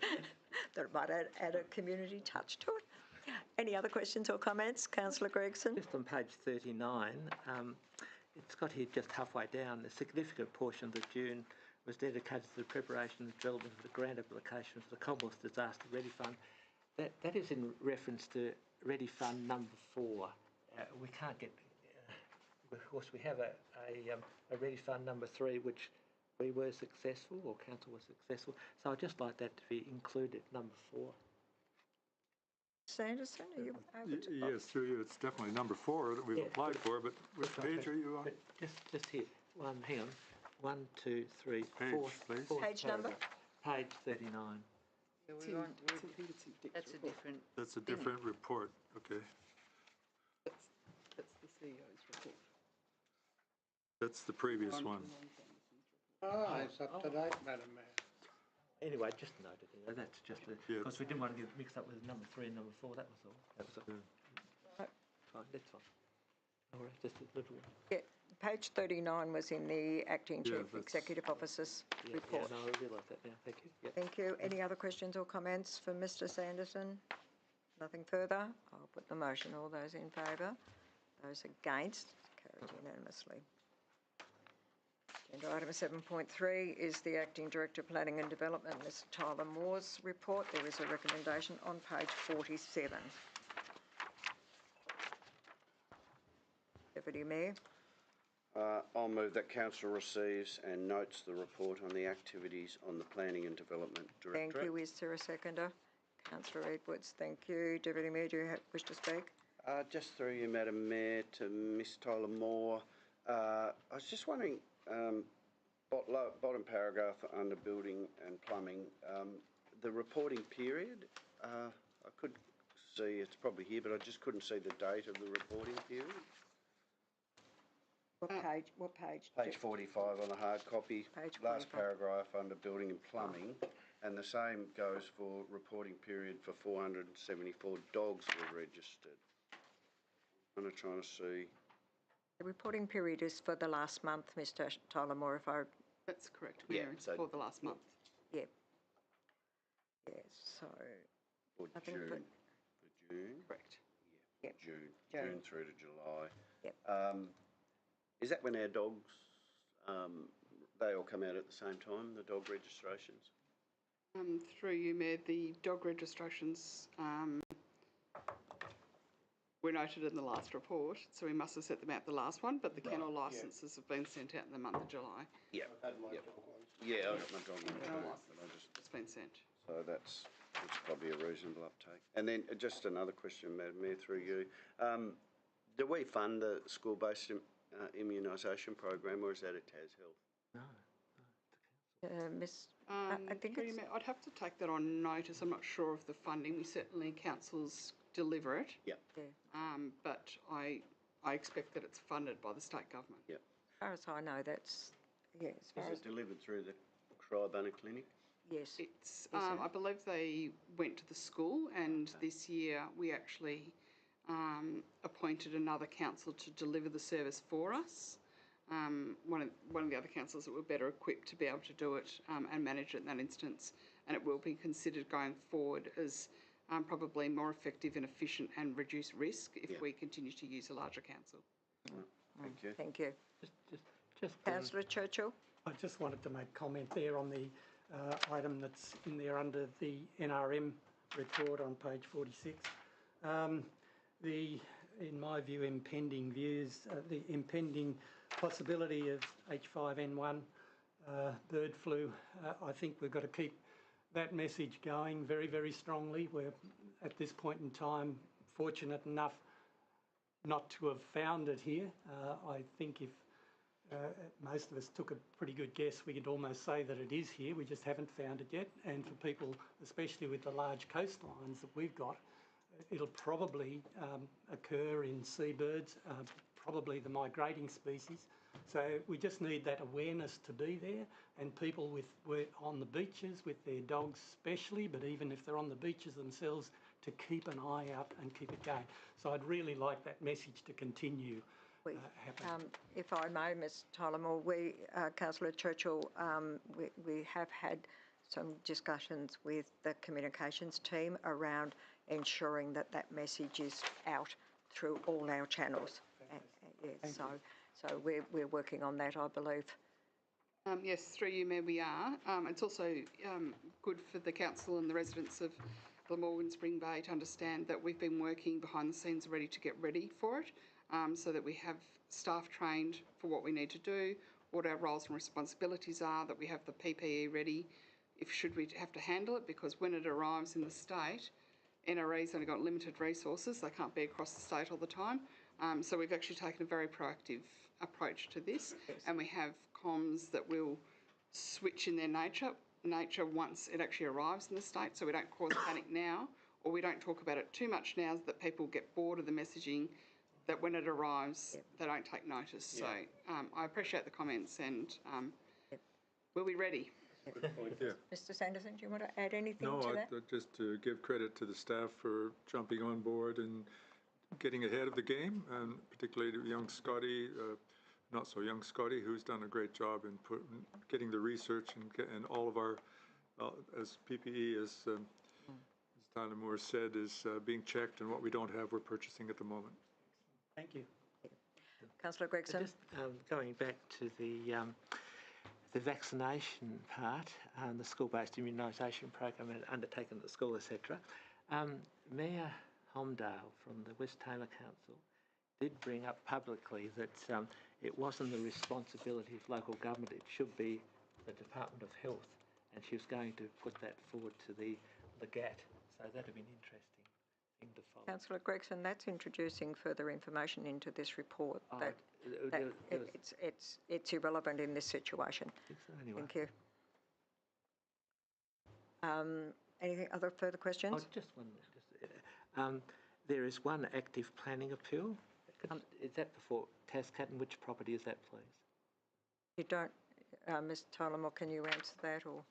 Speaker 4: it might add a community touch to it. Any other questions or comments? Councillor Gregson?
Speaker 7: Just on page 39, it's got here just halfway down, a significant portion of the June was dedicated to the preparation and development of the grant application for the Commonwealth Disaster Ready Fund. That is in reference to Ready Fund number 4. We can't get, of course, we have a Ready Fund number 3, which we were successful, or council was successful. So I'd just like that to be included, number 4.
Speaker 4: Sanderson, are you able to?
Speaker 10: Yes, through you. It's definitely number 4 that we've applied for, but which page are you on?
Speaker 7: Just here. Hang on. 1, 2, 3, 4.
Speaker 10: Please.
Speaker 4: Page number?
Speaker 7: Page 39.
Speaker 2: Yeah, that's a different.
Speaker 10: That's a different report. Okay.
Speaker 12: That's the CEO's report.
Speaker 10: That's the previous one.
Speaker 1: It's up to date, Madam Mayor.
Speaker 7: Anyway, just noted there. That's just because we didn't want to get mixed up with number 3 and number 4. That was all. That was all.
Speaker 4: Right.
Speaker 7: Fine. That's fine. All right. Just a little one.
Speaker 4: Yeah, page 39 was in the Acting Chief
Speaker 10: that's-
Speaker 4: Executive Officer's report.
Speaker 7: Yeah, no, I realise that now. Thank you. Yep.
Speaker 4: Thank you. Any other questions or comments for Mr Sanderson? Nothing further? I'll put the motion. All those in favour? Those against? Carried unanimously. Agenda item 7.3 is the Acting Director of Planning and Development, Mr Tyler Moore's report. There is a recommendation on page 47. Deputy Mayor.
Speaker 11: I'll move that council receives and notes the report on the activities on the Planning and Development Directorate.
Speaker 4: Thank you. Is there a seconder? Councillor Edwards, thank you. Deputy Mayor, do you wish to speak?
Speaker 11: Just through you, Madam Mayor, to Ms Tyler Moore. I was just wondering, bottom paragraph under building and plumbing, the reporting period, I could see, it's probably here, but I just couldn't see the date of the reporting period.
Speaker 4: What page? What page?
Speaker 11: Page 45 on the hard copy.
Speaker 4: Page
Speaker 11: last
Speaker 4: 45.
Speaker 11: paragraph under building and plumbing, and the same goes for reporting period for 474 dogs were registered. I'm trying to see.
Speaker 4: The reporting period is for the last month, Mr Tyler Moore, if I...
Speaker 12: That's correct, Mayor. It's for the last month.
Speaker 4: Yeah. Yes, so...
Speaker 11: For
Speaker 4: I think
Speaker 11: June.
Speaker 4: for-
Speaker 11: For June?
Speaker 12: Correct.
Speaker 11: Yeah,
Speaker 4: Yep.
Speaker 11: June through to July.
Speaker 4: Yep.
Speaker 11: Is that when our dogs, they all come out at the same time, the dog registrations?
Speaker 12: Through you, Mayor, the dog registrations were noted in the last report, so we must have set them out the last one, but the kennel licences have been sent out in the month of July.
Speaker 11: Yeah.
Speaker 6: I've had my dog ones.
Speaker 11: Yeah, I got my dog one
Speaker 12: Kennel
Speaker 11: too,
Speaker 12: licence.
Speaker 11: but I just,
Speaker 12: It's been sent.
Speaker 11: so that's probably a reasonable uptake. And then just another question, Madam Mayor, through you. Do we fund the school-based immunisation program, or is that a TAS Health?
Speaker 7: No.
Speaker 4: Miss... I think
Speaker 12: through you,
Speaker 4: it's...
Speaker 12: Mayor, I'd have to take that on notice. I'm not sure of the funding. We certainly, councils deliver it.
Speaker 11: Yeah.
Speaker 12: But I expect that it's funded by the state government.
Speaker 11: Yeah.
Speaker 4: As far as I know, that's... Yeah, as far
Speaker 11: Is
Speaker 4: as...
Speaker 11: it delivered through the Cryobunna Clinic?
Speaker 4: Yes.
Speaker 12: It's, I believe they went to the school, and this year we actually appointed another council to deliver the service for us. One of the other councils that were better equipped to be able to do it and manage it in that instance, and it will be considered going forward as probably more effective and efficient and reduce risk if we continue to use a larger council.
Speaker 11: Thank you.
Speaker 4: Thank you.
Speaker 5: Just
Speaker 4: Councillor Churchill?
Speaker 5: I just wanted to make comment there on the item that's in there under the NRM report on page 46. In my view, impending possibility of H5N1 bird flu. I think we've got to keep that message going very, very strongly. We're at this point in time fortunate enough not to have found it here. I think if most of us took a pretty good guess, we could almost say that it is here. We just haven't found it yet. And for people, especially with the large coastlines that we've got, it'll probably occur in seabirds, probably the migrating species. So we just need that awareness to be there, and people on the beaches with their dogs especially, but even if they're on the beaches themselves, to keep an eye out and keep it going. So I'd really like that message to continue happening.
Speaker 4: If I may, Ms Tyler Moore, Councillor Churchill, we have had some discussions with the communications team around ensuring that that message is out through all our channels. So we're working on that, I believe.
Speaker 12: Yes, through you, Mayor, we are. It's also good for the council and the residents of Glamorgan Spring Bay to understand that we've been working behind the scenes already to get ready for it, so that we have staff trained for what we need to do, what our roles and responsibilities are, that we have the PPE ready should we have to handle it, because when it arrives in the state, NRE's only got limited resources. They can't be across the state all the time. So we've actually taken a very proactive approach to this, and we have comms that will switch in their nature once it actually arrives in the state, so we don't cause panic now, or we don't talk about it too much now that people get bored of the messaging, that when it arrives, they don't take notice.
Speaker 11: Yeah.
Speaker 12: So I appreciate the comments, and we'll be ready.
Speaker 10: Good point. Yeah.
Speaker 4: Mr Sanderson, do you want to add anything
Speaker 10: No,
Speaker 4: to that?
Speaker 10: just to give credit to the staff for jumping on board and getting ahead of the game, and particularly to young Scotty, not so young Scotty, who's done a great job in getting the research and all of our, as PPE, as Tyler Moore said, is being checked, and what we don't have, we're purchasing at the moment.
Speaker 5: Thank you.
Speaker 4: Councillor Gregson?
Speaker 7: Just going back to the vaccination part, the school-based immunisation program undertaken at the school, etc. Mayor Homdale from the West Taylor Council did bring up publicly that it wasn't the responsibility of local government, it should be the Department of Health, and she was going to put that forward to the GAT So that'd be an interesting thing to follow.
Speaker 4: Councillor Gregson, that's introducing further information into this report.
Speaker 7: Oh,
Speaker 4: That it's irrelevant in this situation.
Speaker 7: Anyway.
Speaker 4: Thank you. Anything other further questions?
Speaker 7: Oh, just one. There is one active planning appeal. Is that before Tascatton? Which property is that, please?
Speaker 4: You don't, Ms. Tyler, can you answer that or?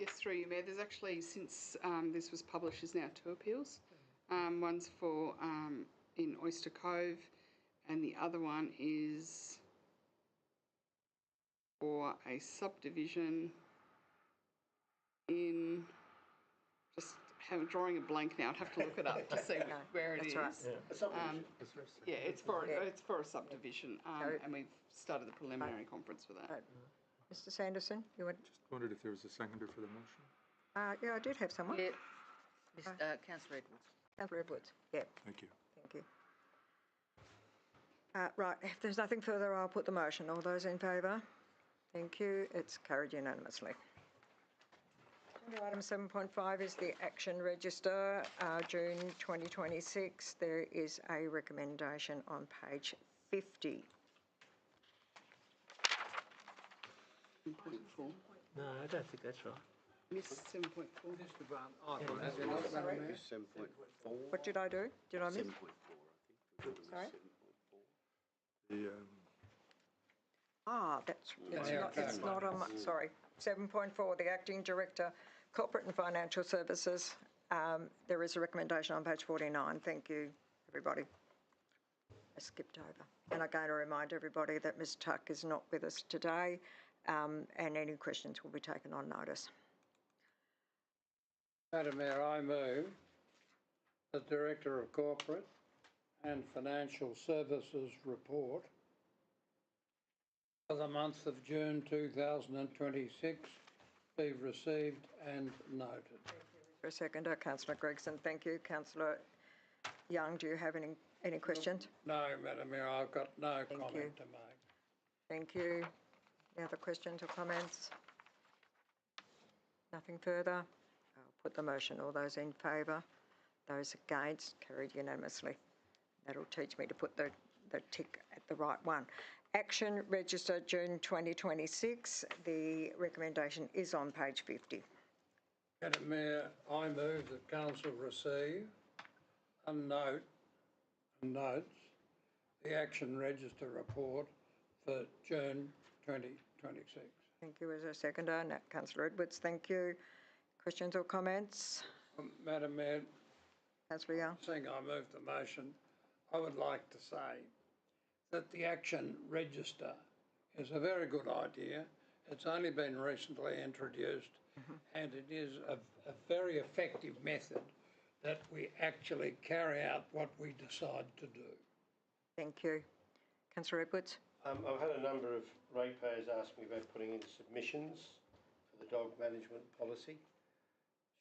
Speaker 12: Yes, through you, Mayor. There's actually, since this was published, there's now 2 appeals. One's for in Oyster Cove, and the other one is for a subdivision in, just drawing a blank now. I'd have to look it up to see where it is.
Speaker 4: Right.
Speaker 12: Yeah, it's for a subdivision, and we've started the preliminary conference for that.
Speaker 4: Right. Mr. Sanderson, you would?
Speaker 10: Just wondered if there was a seconder for the motion.
Speaker 4: Yeah, I did have someone.
Speaker 2: Yeah, Councillor Edwards.
Speaker 4: Councillor Edwards, yeah.
Speaker 10: Thank you.
Speaker 4: Thank you. Right, if there's nothing further, I'll put the motion. All those in favour? Thank you. It's carried unanimously. Item 7.5 is the action register, June 2026. There is a recommendation on page 50.
Speaker 12: 7.4.
Speaker 7: No, I don't think that's right.
Speaker 12: Miss 7.4.
Speaker 1: Mr. Brown, has it not, Madam Mayor?
Speaker 11: 7.4.
Speaker 4: What did I do? Did I miss?
Speaker 11: 7.4, I think.
Speaker 4: Sorry?
Speaker 11: 7.4.
Speaker 10: The,
Speaker 4: It's not on my, sorry. 7.4, the Acting Director, Corporate and Financial Services. There is a recommendation on page 49. Thank you, everybody. I skipped over. And I'm going to remind everybody that Ms Tuck is not with us today, and any questions will be taken on notice.
Speaker 1: Madam Mayor, I move the Director of Corporate and Financial Services report for the month of June 2026 be received and noted.
Speaker 4: For a seconder, Councillor Gregson. Thank you. Councillor Young, do you have any questions?
Speaker 1: No, Madam Mayor, I've got no comment
Speaker 4: you.
Speaker 1: to make.
Speaker 4: Thank you. Any other questions or comments? Nothing further? I'll put the motion. All those in favour? Those against? Carried unanimously. That'll teach me to put the tick at the right one. Action register June 2026. The recommendation is on page 50.
Speaker 1: Madam Mayor, I move that Council receive and notes the Action Register report for June 2026.
Speaker 4: Thank you. As a seconder, Councillor Edwards, thank you. Questions or comments?
Speaker 1: Madam Mayor,
Speaker 4: Councillor Young.
Speaker 1: seeing I move the motion, I would like to say that the Action Register is a very good idea. It's only been recently introduced, and it is a very effective method that we actually carry out what we decide to do.
Speaker 4: Thank you. Councillor Edwards.
Speaker 6: I've had a number of ratepayers ask me about putting in submissions for the dog management policy.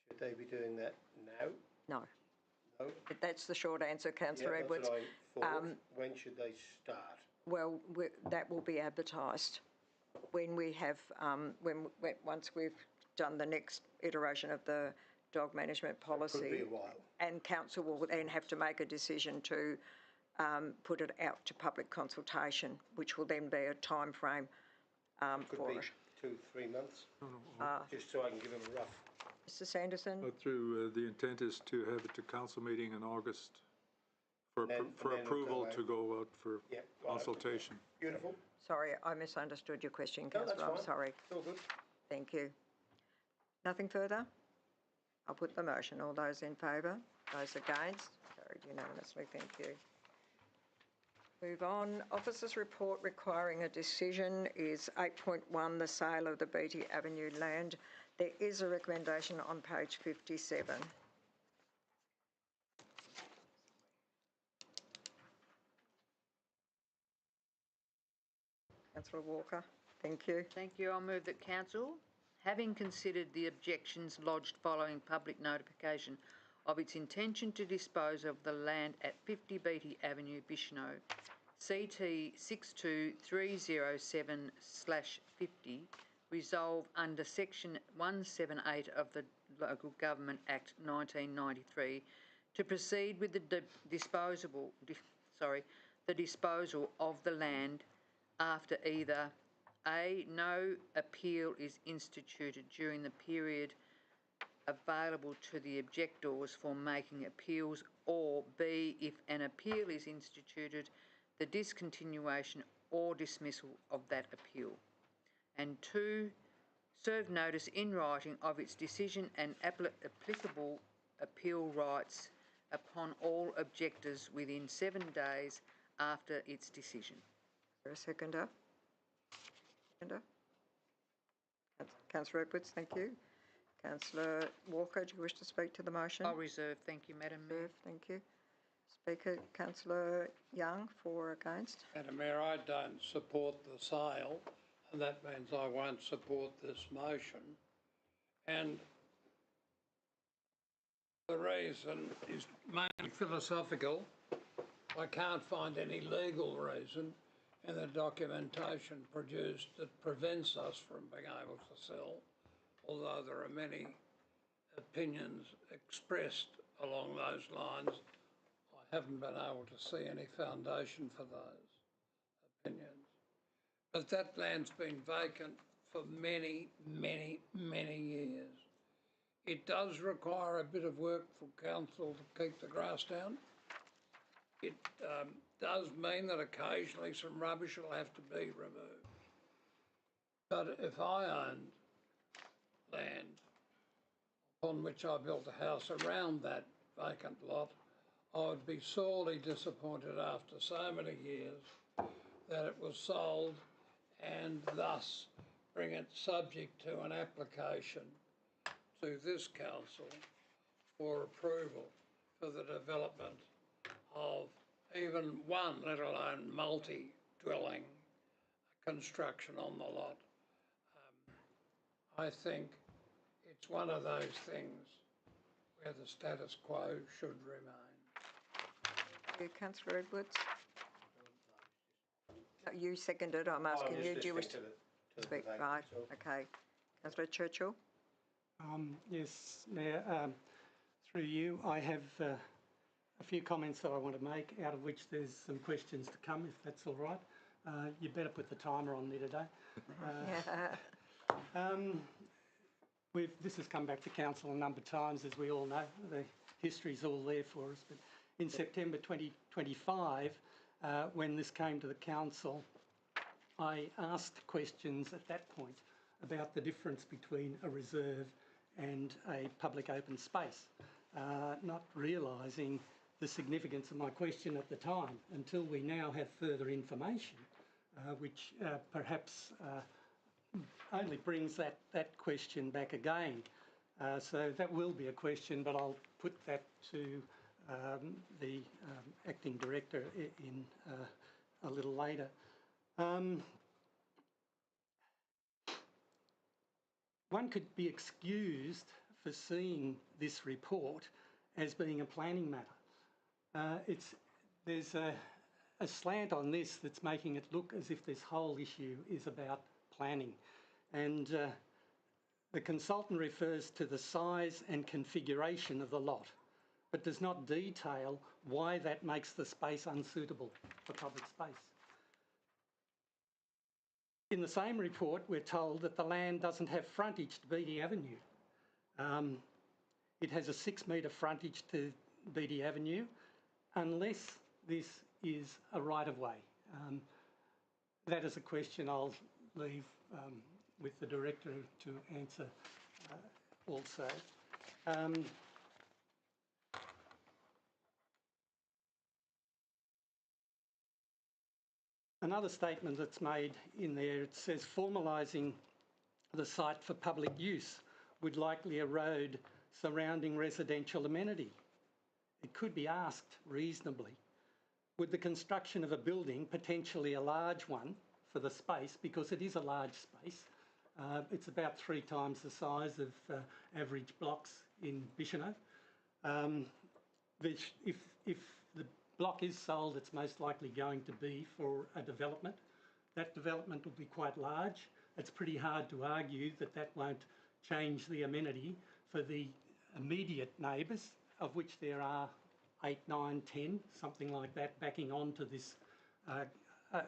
Speaker 6: Should they be doing that now?
Speaker 4: No.
Speaker 6: No?
Speaker 4: That's the short answer, Councillor Edwards.
Speaker 6: That's what I thought. When should they start?
Speaker 4: Well, that will be advertised when we have, once we've done the next iteration of the dog management policy.
Speaker 6: Could be a while.
Speaker 4: And council will then have to make a decision to put it out to public consultation, which will then be a time frame for it.
Speaker 6: Could be 2-3 months, just so I can give them a rough.
Speaker 4: Mr Sanderson?
Speaker 10: the intent is to have it to council meeting in August for approval to go out for consultation.
Speaker 6: Beautiful.
Speaker 4: Sorry, I misunderstood your question,
Speaker 6: No, that's
Speaker 4: Councillor. I'm
Speaker 6: fine.
Speaker 4: sorry.
Speaker 6: It's all good.
Speaker 4: Thank you. Nothing further? I'll put the motion. All those in favour? Those against? Carried unanimously. Thank you. Move on. Officers' report requiring a decision is 8.1, the sale of the Beatty Avenue land. There is a recommendation on page 57. Councillor Walker, thank you.
Speaker 2: Thank you. I'll move that Council, having considered the objections lodged following public notification of its intention to dispose of the land at 50 Beatty Avenue, Bicheno, CT 62307/50, resolve under section 178 of the Local Government Act 1993 to proceed with the disposal of the land after either A, no appeal is instituted during the period available to the objectors for making appeals, or B, if an appeal is instituted, the discontinuation or dismissal of that appeal. And 2, serve notice in writing of its decision and applicable appeal rights upon all objectors within 7 days after its decision.
Speaker 4: Is there a seconder? Councillor Edwards, thank you. Councillor Walker, do you wish to speak to the motion?
Speaker 2: I'll reserve, thank you, Madam Mayor.
Speaker 4: Reserve, thank you. Speaker, Councillor Young, for or against?
Speaker 1: Madam Mayor, I don't support the sale, and that means I won't support this motion. And the reason is mainly philosophical. I can't find any legal reason in the documentation produced that prevents us from being able to sell, although there are many opinions expressed along those lines. I haven't been able to see any foundation for those opinions. But that land's been vacant for many, many, many years. It does require a bit of work for council to keep the grass down. It does mean that occasionally some rubbish will have to be removed. But if I owned land upon which I built a house around that vacant lot, I would be sorely disappointed after so many years that it was sold, and thus bring it subject to an application to this council for approval for the development of even one, let alone multi-dwelling construction on the lot. I think it's one of those things where the status quo should remain.
Speaker 4: Councillor Edwards? You seconded, I'm asking you, do you wish to speak? Right, okay. Councillor Churchill?
Speaker 5: Yes, Mayor, through you, I have a few comments that I want to make, out of which there's some questions to come, if that's all right. You better put the timer on me today. This has come back to council a number of times, as we all know. The history's all there for us. But in September 2025, when this came to the council, I asked questions at that point about the difference between a reserve and a public open space, not realising the significance of my question at the time, until we now have further information, which perhaps only brings that question back again. So that will be a question, but I'll put that to the acting director in a little later. One could be excused for seeing this report as being a planning matter. There's a slant on this that's making it look as if this whole issue is about planning. And the consultant refers to the size and configuration of the lot, but does not detail why that makes the space unsuitable for public space. In the same report, we're told that the land doesn't have frontage to Beatty Avenue. It has a 6-metre frontage to Beatty Avenue, unless this is a right-of-way. That is a question I'll leave with the director to answer also. Another statement that's made in there, it says formalising the site for public use would likely erode surrounding residential amenity. It could be asked reasonably, would the construction of a building, potentially a large one for the space, because it is a large space, it's about 3 times the size of average blocks in Bicheno. If the block is sold, it's most likely going to be for a development. That development will be quite large. It's pretty hard to argue that that won't change the amenity for the immediate neighbours, of which there are 8, 9, 10, something like that, backing onto this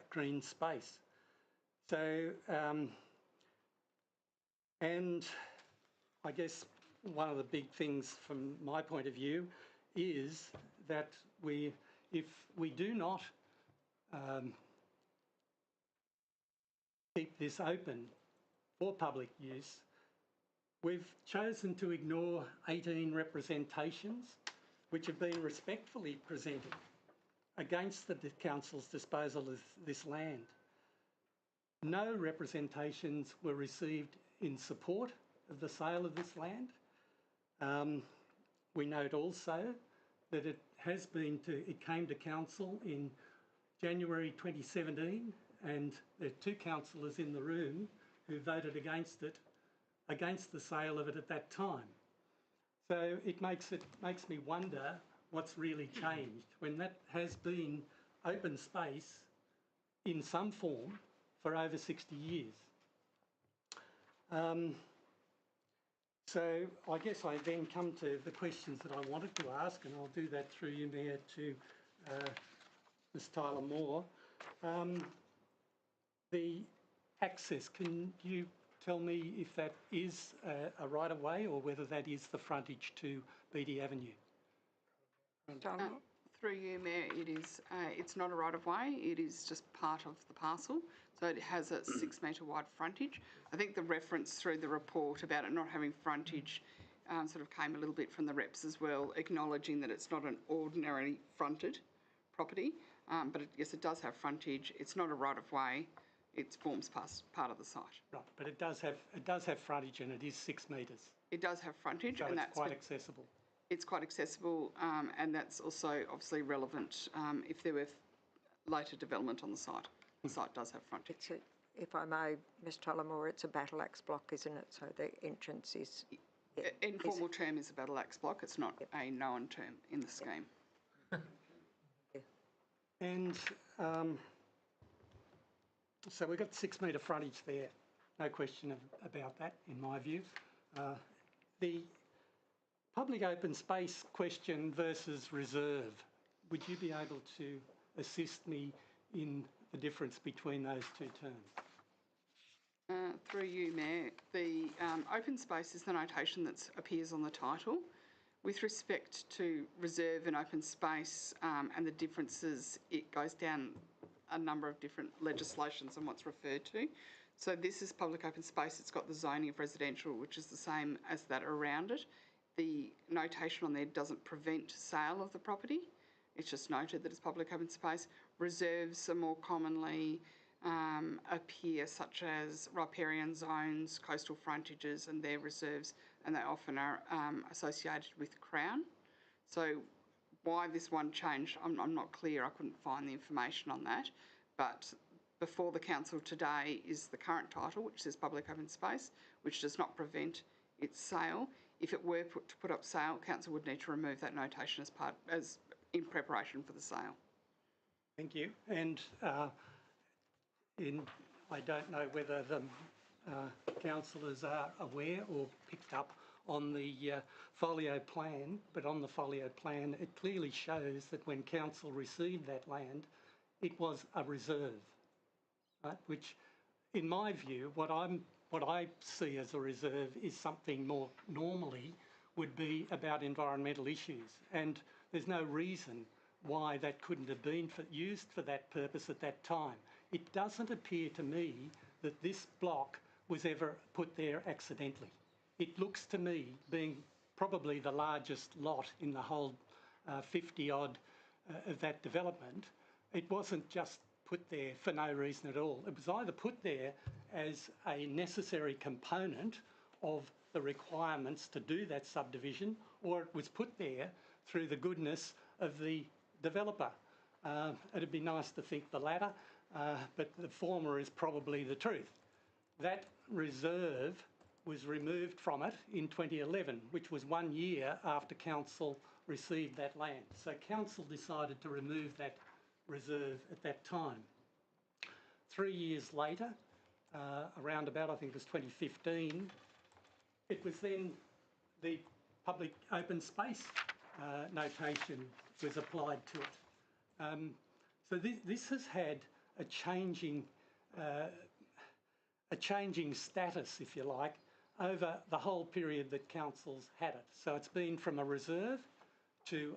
Speaker 5: green space. So, and I guess one of the big things from my point of view is that if we do not keep this open for public use, we've chosen to ignore 18 representations which have been respectfully presented against the council's disposal of this land. No representations were received in support of the sale of this land. We note also that it came to council in January 2017, and there are 2 councillors in the room who voted against the sale of it at that time. So it makes me wonder what's really changed when that has been open space in some form for over 60 years. So I guess I then come to the questions that I wanted to ask, and I'll do that through you, Mayor, to Ms Tyler Moore. The access, can you tell me if that is a right-of-way or whether that is the frontage to Beatty Avenue?
Speaker 12: Through you, Mayor, it's not a right-of-way, it is just part of the parcel. So it has a 6 metre wide frontage. I think the reference through the report about it not having frontage sort of came a little bit from the reps as well, acknowledging that it's not an ordinarily fronted property, but yes, it does have frontage. It's not a right-of-way. It forms part of the site.
Speaker 5: Right, but it does have frontage, and it is 6 metres.
Speaker 12: It does have frontage,
Speaker 5: so
Speaker 12: and
Speaker 5: it's quite accessible.
Speaker 12: It's quite accessible, and that's also obviously relevant if there were later development on the site. The site does have frontage.
Speaker 4: If I may, Ms Tyler Moore, it's a battle axe block, isn't it? So the entrance is...
Speaker 12: Informal term is a battle axe block. It's not a known term in the scheme.
Speaker 5: And so we've got 6 metre frontage there. No question about that, in my view. The public open space question versus reserve, would you be able to assist me in the difference between those 2 terms?
Speaker 12: Through you, Mayor, the open space is the notation that appears on the title. With respect to reserve and open space and the differences, it goes down a number of different legislations and what's referred to. So this is public open space. It's got the zoning of residential, which is the same as that around it. The notation on there doesn't prevent sale of the property. It's just noted that it's public open space. Reserves are more commonly appear, such as riparian zones, coastal frontages and their reserves, and they often are associated with Crown. So why this one changed, I'm not clear. I couldn't find the information on that. But before the council today is the current title, which says public open space, which does not prevent its sale. If it were to put up sale, council would need to remove that notation as in preparation for the sale.
Speaker 5: Thank you. And I don't know whether the councillors are aware or picked up on the folio plan, but on the folio plan it clearly shows that when council received that land, it was a reserve, right? Which, in my view, what I see as a reserve is something more normally would be about environmental issues, and there's no reason why that couldn't have been used for that purpose at that time. It doesn't appear to me that this block was ever put there accidentally. It looks to me, being probably the largest lot in the whole 50-odd of that development, it wasn't just put there for no reason at all. It was either put there as a necessary component of the requirements to do that subdivision, or it was put there through the goodness of the developer. It'd be nice to think the latter, but the former is probably the truth. That reserve was removed from it in 2011, which was 1 year after council received that land. So council decided to remove that reserve at that time. 3 years later, around about, I think it was 2015, it was then the public open space notation was applied to it. So this has had a changing status, if you like, over the whole period that council's had it. So it's been from a reserve to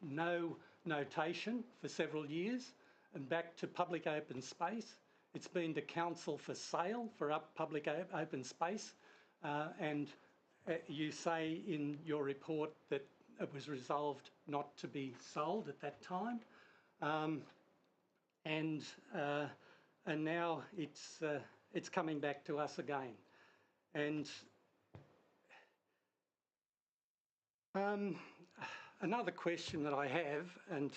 Speaker 5: no notation for several years, and back to public open space. It's been to council for sale for public open space, and you say in your report that it was resolved not to be sold at that time, and now it's coming back to us again. And another question that I have, and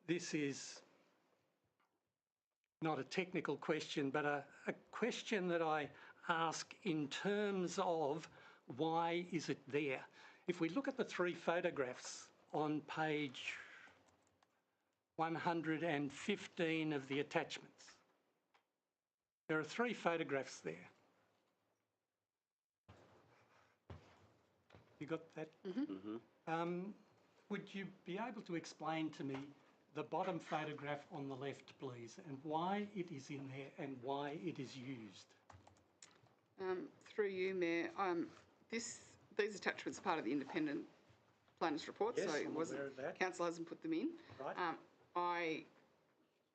Speaker 5: this is not a technical question, but a question that I ask in terms of why is it there? If we look at the 3 photographs on page 115 of the attachments, there are 3 photographs there. You got that? Mm-hmm. Would you be able to explain to me the bottom photograph on the left, please, and why it is in there and why it is used?
Speaker 12: Through you, Mayor, these attachments are part of the independent planners report,
Speaker 5: yes,
Speaker 12: so it wasn't. Council hasn't put them in.
Speaker 5: Right.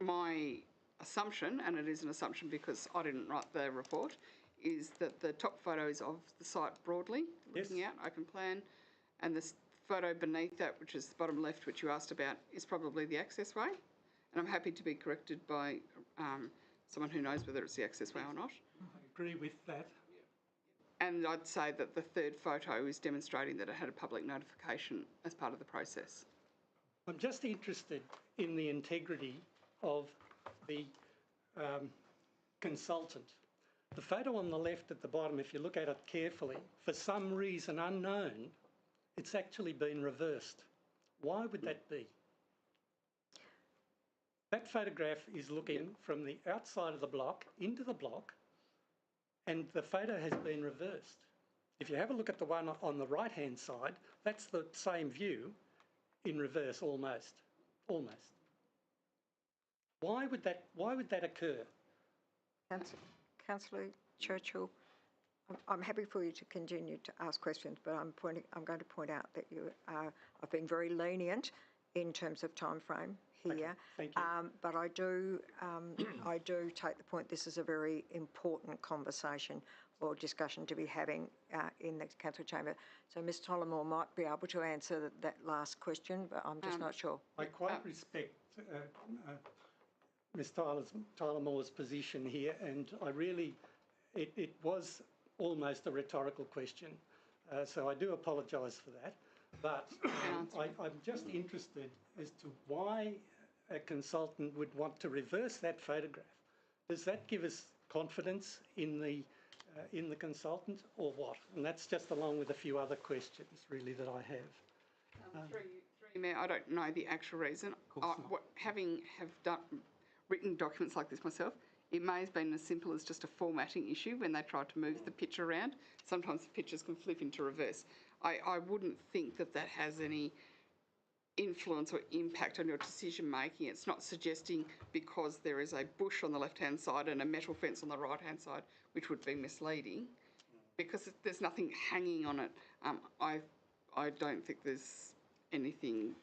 Speaker 12: My assumption, and it is an assumption because I didn't write the report, is that the top photo is of the site broadly, looking out, open plan, and the photo beneath that, which is the bottom left, which you asked about, is probably the access way. And I'm happy to be corrected by someone who knows whether it's the access way or not.
Speaker 5: I agree with that.
Speaker 12: And I'd say that the third photo is demonstrating that it had a public notification as part of the process.
Speaker 5: I'm just interested in the integrity of the consultant. The photo on the left at the bottom, if you look at it carefully, for some reason unknown, it's actually been reversed. Why would that be? That photograph is looking from the outside of the block into the block, and the photo has been reversed. If you have a look at the one on the right-hand side, that's the same view in reverse almost. Why would that occur?
Speaker 4: Councillor Churchill, I'm happy for you to continue to ask questions, but I'm going to point out that I've been very lenient in terms of time frame here.
Speaker 5: Okay, thank you.
Speaker 4: But I do take the point this is a very important conversation or discussion to be having in the council chamber. So Ms Tullamore might be able to answer that last question, but I'm just not sure.
Speaker 5: I quite respect Ms Tullamore's position here, and I really, it was almost a rhetorical question, so I do apologise for that. But I'm just interested as to why a consultant would want to reverse that photograph. Does that give us confidence in the consultant, or what? And that's just along with a few other questions, really, that I have.
Speaker 12: Through you, Mayor, I don't know the actual reason. Having written documents like this myself, it may have been as simple as just a formatting issue when they tried to move the picture around. Sometimes the pictures can flip into reverse. I wouldn't think that has any influence or impact on your decision making. It's not suggesting because there is a bush on the left-hand side and a metal fence on the right-hand side, which would be misleading, because there's nothing hanging on it. I don't think there's anything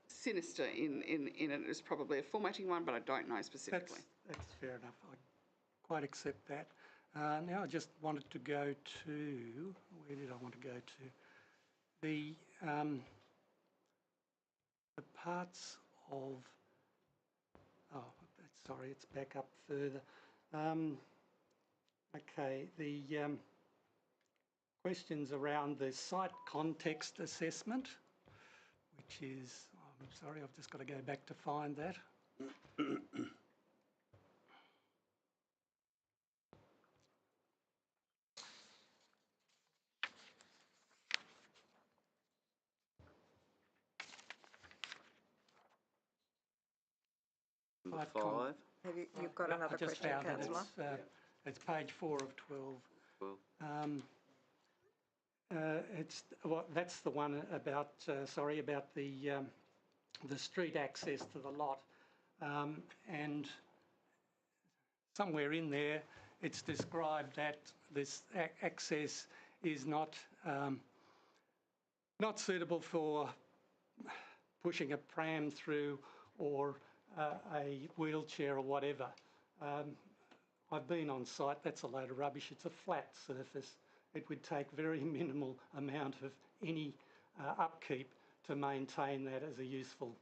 Speaker 12: sinister in it. It's probably a formatting one, but I don't know specifically.
Speaker 5: That's fair enough. I quite accept that. Now I just wanted to go to, where did I want to go to? The parts of, sorry, it's back up further. Okay, the questions around the site context assessment, which is, I'm sorry, I've just got to go back to find that.
Speaker 11: Number 5.
Speaker 4: Have you've got another question, Councillor?
Speaker 5: It's page 4 of 12. That's the one about, about the street access to the lot. And somewhere in there, it's described that this access is not suitable for pushing a pram through or a wheelchair or whatever. I've been on site, that's a load of rubbish. It's a flat surface. It would take very minimal amount of any upkeep to maintain that as a useful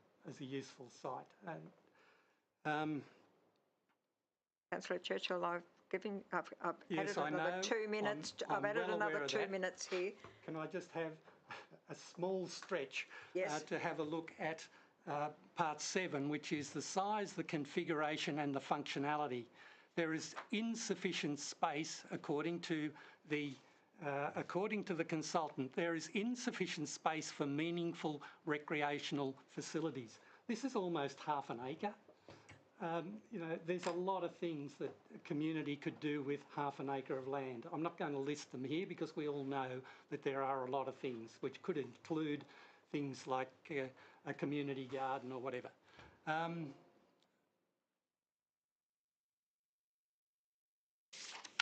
Speaker 5: site. And,
Speaker 4: Councillor Churchill, I've
Speaker 5: yes,
Speaker 4: added another 2 minutes. I've added
Speaker 5: well
Speaker 4: another 2 minutes here.
Speaker 5: Can I just have a small stretch
Speaker 4: Yes.
Speaker 5: to have a look at part 7, which is the size, the configuration and the functionality. There is insufficient space, according to the consultant, there is insufficient space for meaningful recreational facilities. This is almost half an acre. There's a lot of things that a community could do with half an acre of land. I'm not going to list them here because we all know that there are a lot of things, which could include things like a community garden or whatever.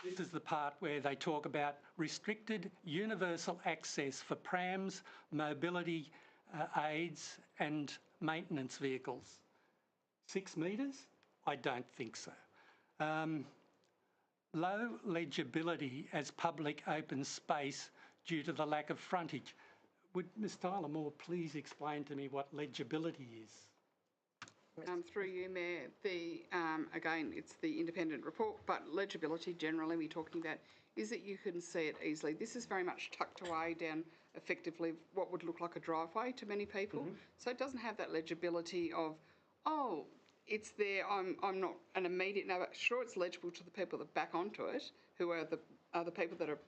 Speaker 5: This is the part where they talk about restricted universal access for prams, mobility aids and maintenance vehicles. 6 metres? I don't think so. Low legibility as public open space due to the lack of frontage. Would Ms Tyler Moore please explain to me what legibility is?
Speaker 12: Through you, Mayor, again, it's the independent report, but legibility generally we're talking about is that you can see it easily. This is very much tucked away down effectively what would look like a driveway to many people. So it doesn't have that legibility of, oh, it's there, I'm not an immediate, no, sure it's legible to the people that back onto it, who are the people that are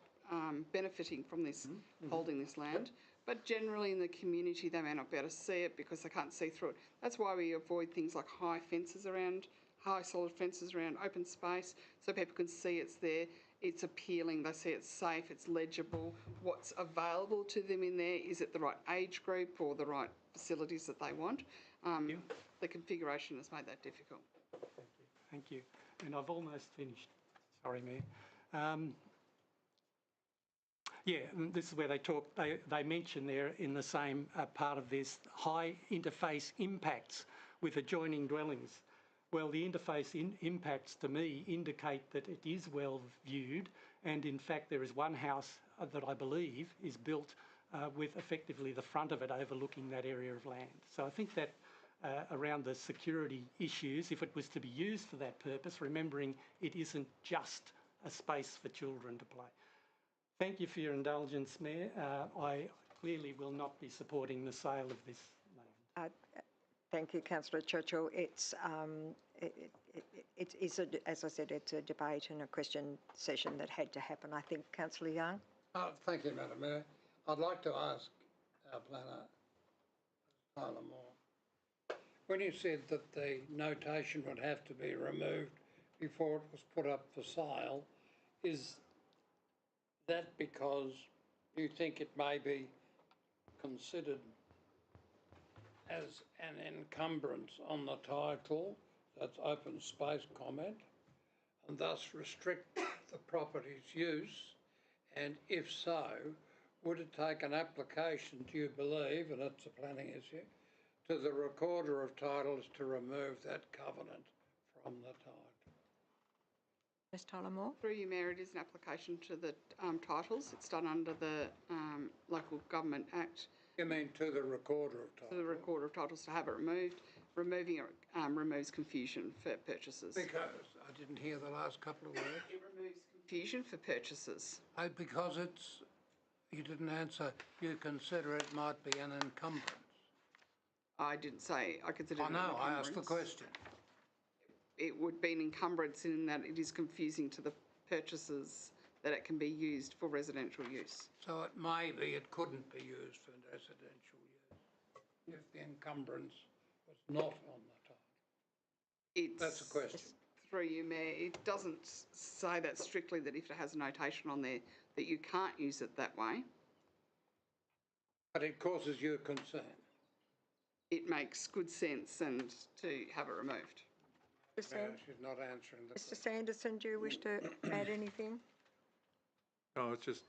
Speaker 12: benefiting from this, holding this land. But generally in the community, they may not be able to see it because they can't see through it. That's why we avoid things like high solid fences around open space, so people can see it's there, it's appealing, they see it's safe, it's legible, what's available to them in there, is it the right age group or the right facilities that they want. The configuration has made that difficult.
Speaker 5: Thank you. And I've almost finished. Sorry, Mayor. Yeah, this is where they mention there in the same part of this, high interface impacts with adjoining dwellings. Well, the interface impacts to me indicate that it is well viewed, and in fact there is one house that I believe is built with effectively the front of it overlooking that area of land. So I think that around the security issues, if it was to be used for that purpose, remembering it isn't just a space for children to play. Thank you for your indulgence, Mayor. I clearly will not be supporting the sale of this land.
Speaker 4: Thank you, Councillor Churchill. It's, as I said, it's a debate and a question session that had to happen. I think, Councillor Young?
Speaker 1: Thank you, Madam Mayor. I'd like to ask our planner, Tyler Moore, when you said that the notation would have to be removed before it was put up for sale, is that because you think it may be considered as an encumbrance on the title, that's open space comment, and thus restrict the property's use? And if so, would it take an application, do you believe, and it's a planning issue, to the Recorder of Titles to remove that covenant from the title?
Speaker 4: Ms Tyler Moore?
Speaker 12: Through you, Mayor, it is an application to the titles. It's done under the Local Government Act.
Speaker 1: You mean to the Recorder of Titles?
Speaker 12: To the Recorder of Titles to have it removed. Removing it removes confusion for purchasers.
Speaker 1: Because I didn't hear the last couple of words.
Speaker 12: It removes confusion for purchasers.
Speaker 1: Because it's, you didn't answer, you consider it might be an encumbrance.
Speaker 12: I didn't say I consider it an
Speaker 1: I
Speaker 12: encumbrance.
Speaker 1: asked the question.
Speaker 12: It would be an encumbrance in that it is confusing to the purchasers that it can be used for residential use.
Speaker 1: So it may be it couldn't be used for residential use if the encumbrance was not on the title. That's a question.
Speaker 12: Through you, Mayor, it doesn't say that strictly, that if it has a notation on there that you can't use it that way.
Speaker 1: But it causes you a concern.
Speaker 12: It makes good sense and to have it removed.
Speaker 1: She's not answering the
Speaker 4: Mr.
Speaker 1: question.
Speaker 4: Sanderson, do you wish to add anything?
Speaker 10: No, it's just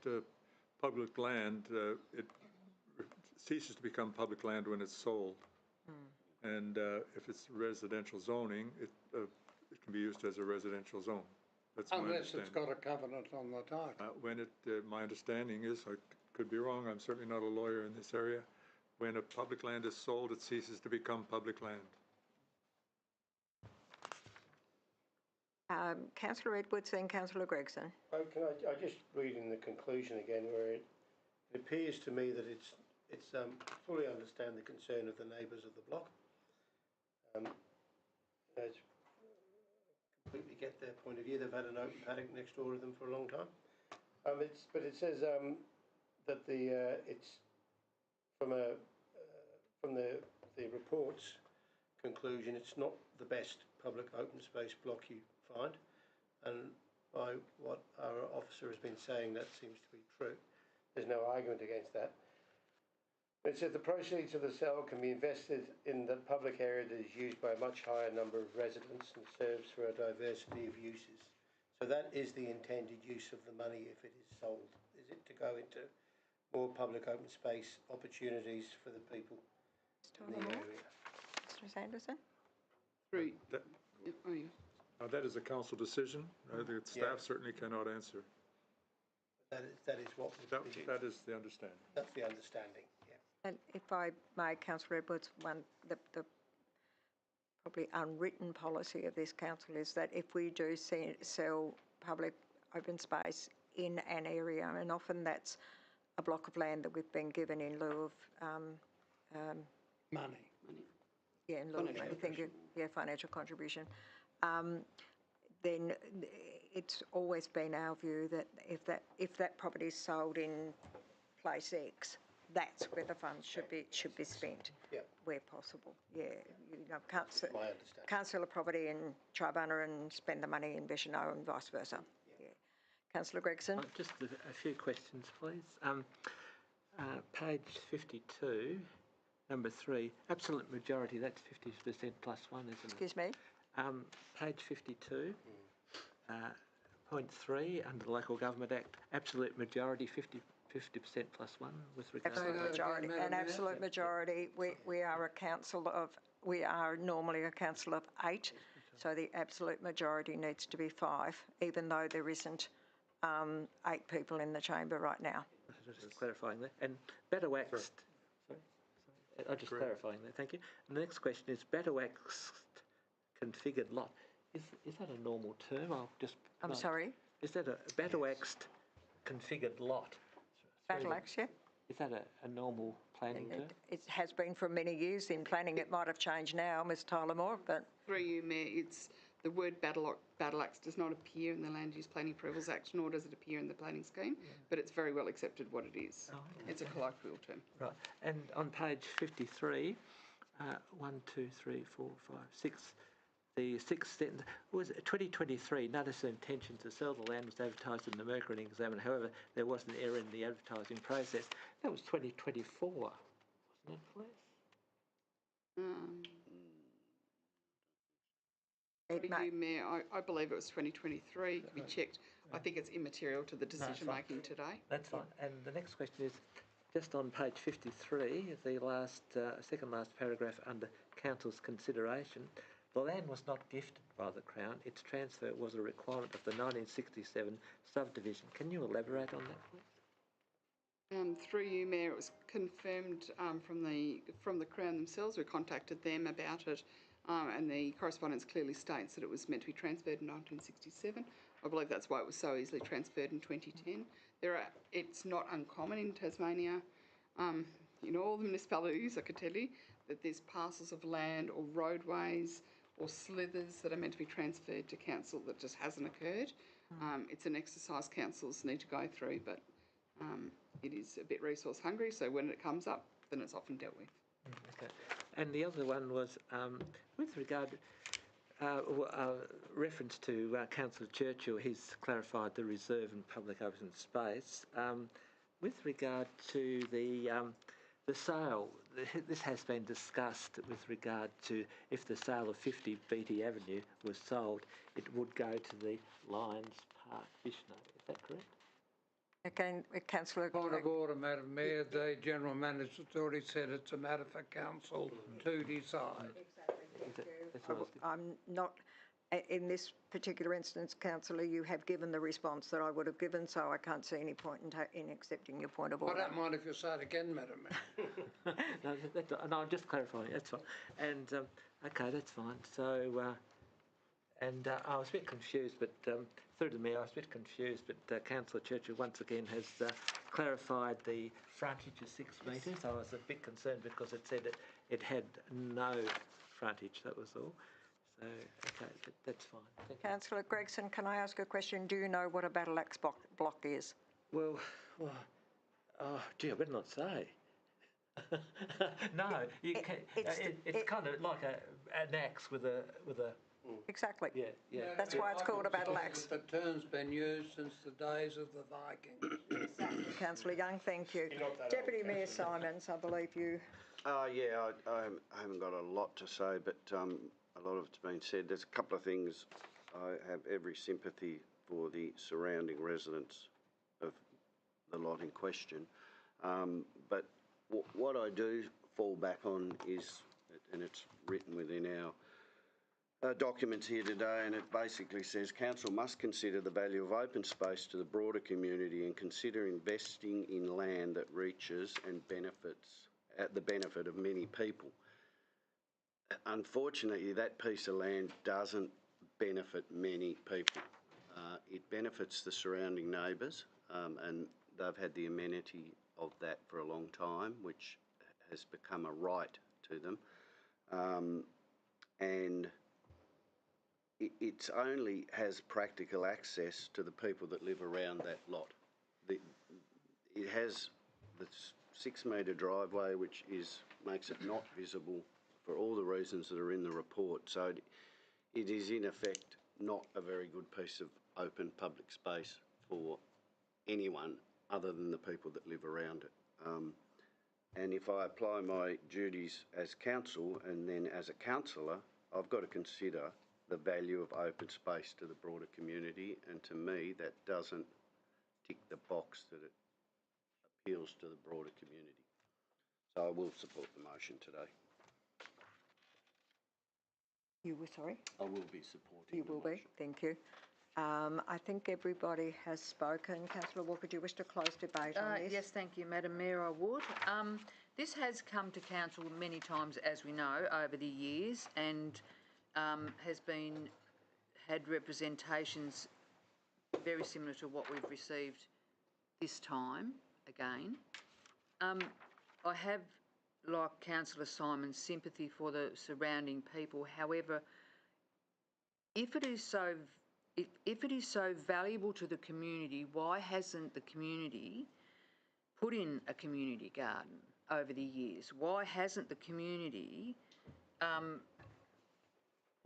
Speaker 10: public land. It ceases to become public land when it's sold. And if it's residential zoning, it can be used as a residential zone. That's my
Speaker 1: Unless it's
Speaker 10: understanding.
Speaker 1: got a covenant on the title.
Speaker 10: My understanding is, I could be wrong, I'm certainly not a lawyer in this area, when a public land is sold, it ceases to become public land.
Speaker 4: Councillor Edwards, then Councillor Gregson.
Speaker 6: Can I just read in the conclusion again, where it appears to me that it's fully understand the concern of the neighbours of the block. It's completely get their point of view. They've had an open paddock next door to them for a long time. But it says that it's from the report's conclusion, it's not the best public open space block you find, and by what our officer has been saying, that seems to be true. There's no argument against that. It said the proceeds of the sale can be invested in the public area that is used by a much higher number of residents and serves for a diversity of uses. So that is the intended use of the money if it is sold. Is it to go into more public open space opportunities for the people in the area?
Speaker 4: Mr. Sanderson?
Speaker 10: That is a council decision. The staff certainly cannot answer.
Speaker 6: That is what
Speaker 10: that is the understanding.
Speaker 6: That's the understanding. Yeah.
Speaker 4: And if I may, Councillor Edwards, the probably unwritten policy of this council is that if we do sell public open space in an area, and often that's a block of land that we've been given in lieu of
Speaker 1: Money.
Speaker 4: yeah, in lieu of money, thank you, yeah, financial contribution, then it's always been our view that if that property is sold in place X, that's where the funds should be spent, where possible. Yeah, you know, can't sell a property in Chibunna and spend the money in Bicheno and vice versa. Yeah. Councillor Gregson.
Speaker 7: Just a few questions, please. Page 52, number 3, absolute majority. That's 50% plus one, isn't it?
Speaker 4: Excuse me.
Speaker 7: Page 52. Point 3 under the Local Government Act, absolute majority 50% plus one with regard
Speaker 4: absolute
Speaker 7: to
Speaker 4: majority. An absolute majority. We are normally a council of 8, so the absolute majority needs to be 5, even though there isn't 8 people in the chamber right now.
Speaker 7: Just clarifying that. And better waxed. Sorry. I'm just clarifying that. Thank you. And the next question is better waxed configured lot. Is that a normal term?
Speaker 4: I'm sorry?
Speaker 7: Is that a better waxed configured lot?
Speaker 4: Battle axe, yeah.
Speaker 7: Is that a normal planning term?
Speaker 4: It has been for many years in planning. It might have changed now, Ms Tyler Moore, but...
Speaker 12: Through you, Mayor, it's the word battle axe does not appear in the Land Use Planning Approvals Act, nor does it appear in the planning scheme, but it's very well accepted what it is. Oh, okay. It's a colloquial term.
Speaker 7: Right. And on page 53, 1, 2, 3, 4, 5, 6, the sixth sentence was 2023. Notice of intention to sell the land was advertised in the Mercury and Examiner. However, there was an error in the advertising process. That was 2024, wasn't it, please?
Speaker 12: Mayor, I believe it was 2023. It can be checked. I think it's immaterial to the decision making today.
Speaker 7: That's fine. And the next question is just on page 53, the second last paragraph under Council's consideration. The land was not gifted by the Crown. Its transfer was a requirement of the 1967 subdivision. Can you elaborate on that, please?
Speaker 12: Through you, Mayor, it was confirmed from the Crown themselves. We contacted them about it, and the correspondence clearly states that it was meant to be transferred in 1967. I believe that's why it was so easily transferred in 2010. It's not uncommon in Tasmania, in all the municipalities, I could tell you, that there's parcels of land or roadways or slithers that are meant to be transferred to council that just hasn't occurred. It's an exercise councils need to go through, but it is a bit resource hungry, so when it comes up, then it's often dealt with.
Speaker 7: Okay. And the other one was with regard reference to Councillor Churchill. He's clarified the reserve and public open space. With regard to the the sale, this has been discussed with regard to if the sale of 50 Beatty Avenue was sold, it would go to the Lions Park Vishnu. Is that correct?
Speaker 4: Again, Councillor.
Speaker 1: Point of order, Madam Mayor, the General Manager's already said it's a matter for council to decide.
Speaker 4: I'm not, in this particular instance, Councillor, you have given the response that I would have given, so I can't see any point in accepting your point of order.
Speaker 1: I don't mind if you say it again, Madam Mayor.
Speaker 7: No, I'm just clarifying, that's fine. And, okay, that's fine. So, I was a bit confused, but through to me, I was a bit confused, but Councillor Churchill once again has clarified the frontage of 6 metres. I was a bit concerned because it said it had no frontage, that was all. So, okay, that's fine. Thank you.
Speaker 4: Councillor Gregson, can I ask a question? Do you know what a battle axe block is?
Speaker 7: Well, gee, I better not say. No, you can. It's kind of like an axe with a.
Speaker 4: Exactly.
Speaker 7: Yeah.
Speaker 4: That's why it's called a battle axe.
Speaker 1: The term's been used since the days of the Vikings.
Speaker 4: Councillor Young, thank you. Deputy Mayor Simons, I believe you.
Speaker 11: Yeah, I haven't got a lot to say, but a lot of it's been said. There's a couple of things. I have every sympathy for the surrounding residents of the lot in question. But what I do fall back on is, and it's written within our documents here today, and it basically says council must consider the value of open space to the broader community and consider investing in land that reaches and benefits at the benefit of many people. Unfortunately, that piece of land doesn't benefit many people. It benefits the surrounding neighbours, and they've had the amenity of that for a long time, which has become a right to them. And it only has practical access to the people that live around that lot. It has the 6 metre driveway, which makes it not visible for all the reasons that are in the report. So it is in effect not a very good piece of open public space for anyone other than the people that live around it. And if I apply my duties as council and then as a councillor, I've got to consider the value of open space to the broader community, and to me that doesn't tick the box that it appeals to the broader community. So I will support the motion today.
Speaker 4: You were sorry?
Speaker 11: I will be supporting
Speaker 4: You
Speaker 11: the
Speaker 4: will
Speaker 11: motion.
Speaker 4: be, thank you. I think everybody has spoken. Councillor Walker, do you wish to close debate on this?
Speaker 2: Yes, thank you, Madam Mayor, I would. This has come to council many times, as we know, over the years, and has had representations very similar to what we've received this time again. I have, like Councillor Simon, sympathy for the surrounding people. However, if it is so valuable to the community, why hasn't the community put in a community garden over the years? Why hasn't the community?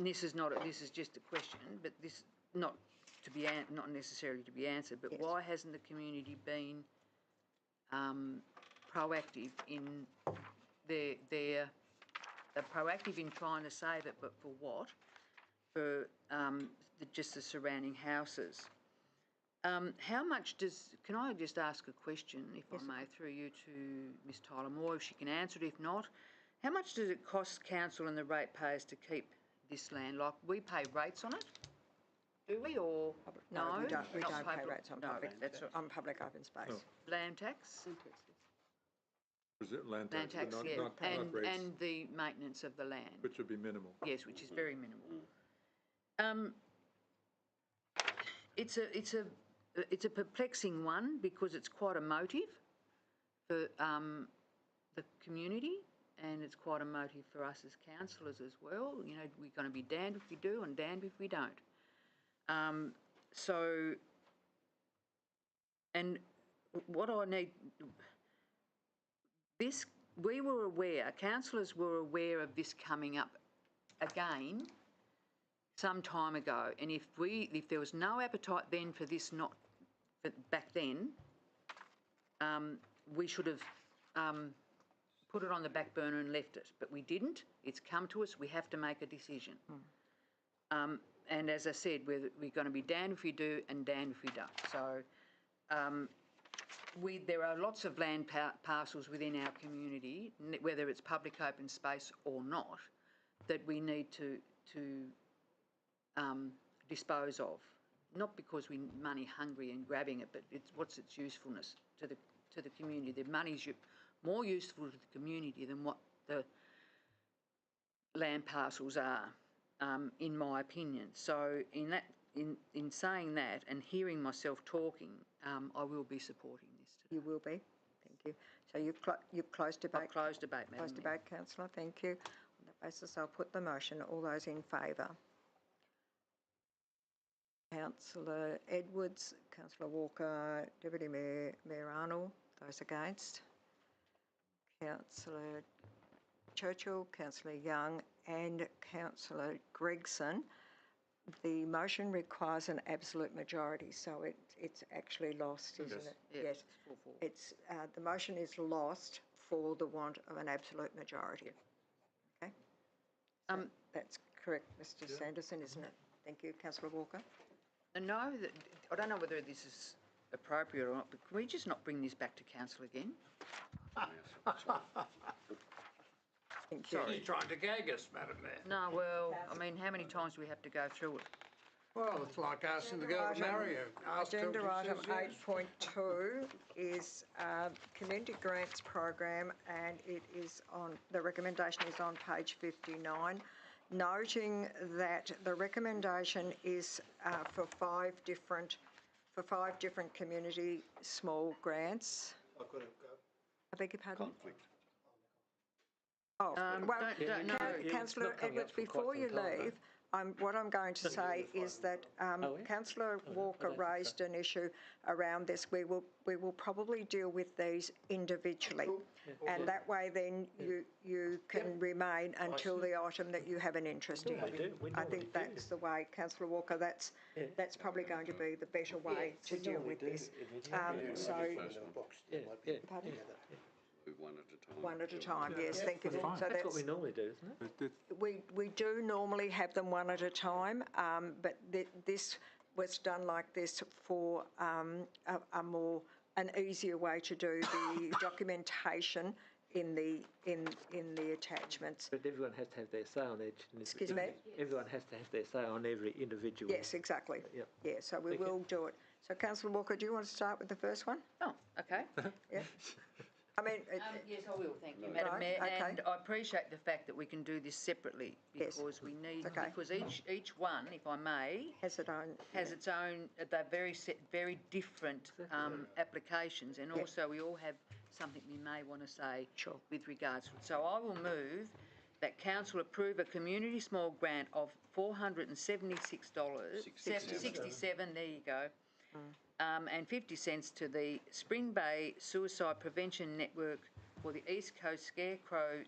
Speaker 2: This is just a question, but this not necessarily to be answered. But yes. Why hasn't the community been proactive in they're proactive in trying to save it, but for what? For just the surrounding houses. How much can I just ask a question, if yes. I may, through you to Ms Tyler Moore, if she can answer it, if not, how much does it cost council and the ratepayers to keep this land? Like, we pay rates on it, do we, or?
Speaker 4: No, we don't pay rates on public open space.
Speaker 2: No. Land tax?
Speaker 10: Is it land tax?
Speaker 2: Land tax,
Speaker 10: not,
Speaker 2: yeah,
Speaker 10: not rates,
Speaker 2: and the maintenance of the land.
Speaker 10: which would be minimal.
Speaker 2: Yes, which is very minimal. It's a perplexing one because it's quite a motive for the community, and it's quite a motive for us as councillors as well. You know, we're going to be damned if we do and damned if we don't. So, and what I need, we were aware, councillors were aware of this coming up again some time ago, and if there was no appetite then for this, back then, we should have put it on the back burner and left it, but we didn't. It's come to us. We have to make a decision. And as I said, we're going to be damned if we do and damned if we don't. So there are lots of land parcels within our community, whether it's public open space or not, that we need to dispose of. Not because we're money hungry and grabbing it, but what's its usefulness to the community. The money's more useful to the community than what the land parcels are, in my opinion. So in saying that and hearing myself talking, I will be supporting this today.
Speaker 4: You will be. Thank you. So you've closed debate.
Speaker 2: I've closed debate, Madam
Speaker 4: Closed debate, Councillor. Thank you. On that basis, I'll put the motion. All those in favour? Councillor Edwards, Councillor Walker, Deputy Mayor Arnold. Those against? Councillor Churchill, Councillor Young and Councillor Gregson. The motion requires an absolute majority, so it's actually lost, isn't it?
Speaker 2: Yes.
Speaker 4: It's the motion is lost for the want of an absolute majority. Okay. So that's correct, Mr. Sanderson, isn't it? Thank you, Councillor Walker.
Speaker 2: No, I don't know whether this is appropriate or not, but can we just not bring this back to council again?
Speaker 4: Thank you.
Speaker 1: She's trying to gag us, Madam Mayor.
Speaker 2: No, well, I mean, how many times do we have to go through it?
Speaker 1: Well, it's like asking the girl to marry you. Ask till
Speaker 4: Agenda
Speaker 1: she
Speaker 4: item
Speaker 1: says yes.
Speaker 4: 8.2 is Community Grants Program, and it is on, the recommendation is on page 59, noting that the recommendation is for five different community small grants.
Speaker 6: I've got to go.
Speaker 4: I beg your pardon?
Speaker 11: Conflict.
Speaker 4: Oh, well,
Speaker 2: no.
Speaker 4: Councillor Edwards, before you leave, what I'm going to say is that Councillor Walker raised an issue around this. We will probably deal with these individually, and that way then you can remain until the item that you have an interest in. I think that's the way, Councillor Walker. That's probably going to be the better way to deal with this. Pardon? One at a time, yes, thank you.
Speaker 7: So that's what we normally do, isn't it?
Speaker 4: We do normally have them one at a time, but this was done like this for an easier way to do the documentation in the attachments.
Speaker 7: But everyone has to have their say on each.
Speaker 4: Excuse me?
Speaker 7: Everyone has to have their say on every individual.
Speaker 4: Yes, exactly.
Speaker 7: Yep.
Speaker 4: Yeah, so we will do it. So, Councillor Walker, do you want to start with the first one?
Speaker 2: Oh, okay.
Speaker 4: Yeah. I mean,
Speaker 2: yes, I will, thank you, Madam Mayor.
Speaker 4: okay.
Speaker 2: And I appreciate the fact that we can do this separately because we need, because each one, if I may,
Speaker 4: has its own.
Speaker 2: They're very different applications, and also we all have something we may want to say with regards to it. So I will move that council approve a community small grant of $476, 67, there you go, and 50 cents to the Spring Bay Suicide Prevention Network for the East Coast Scarecrow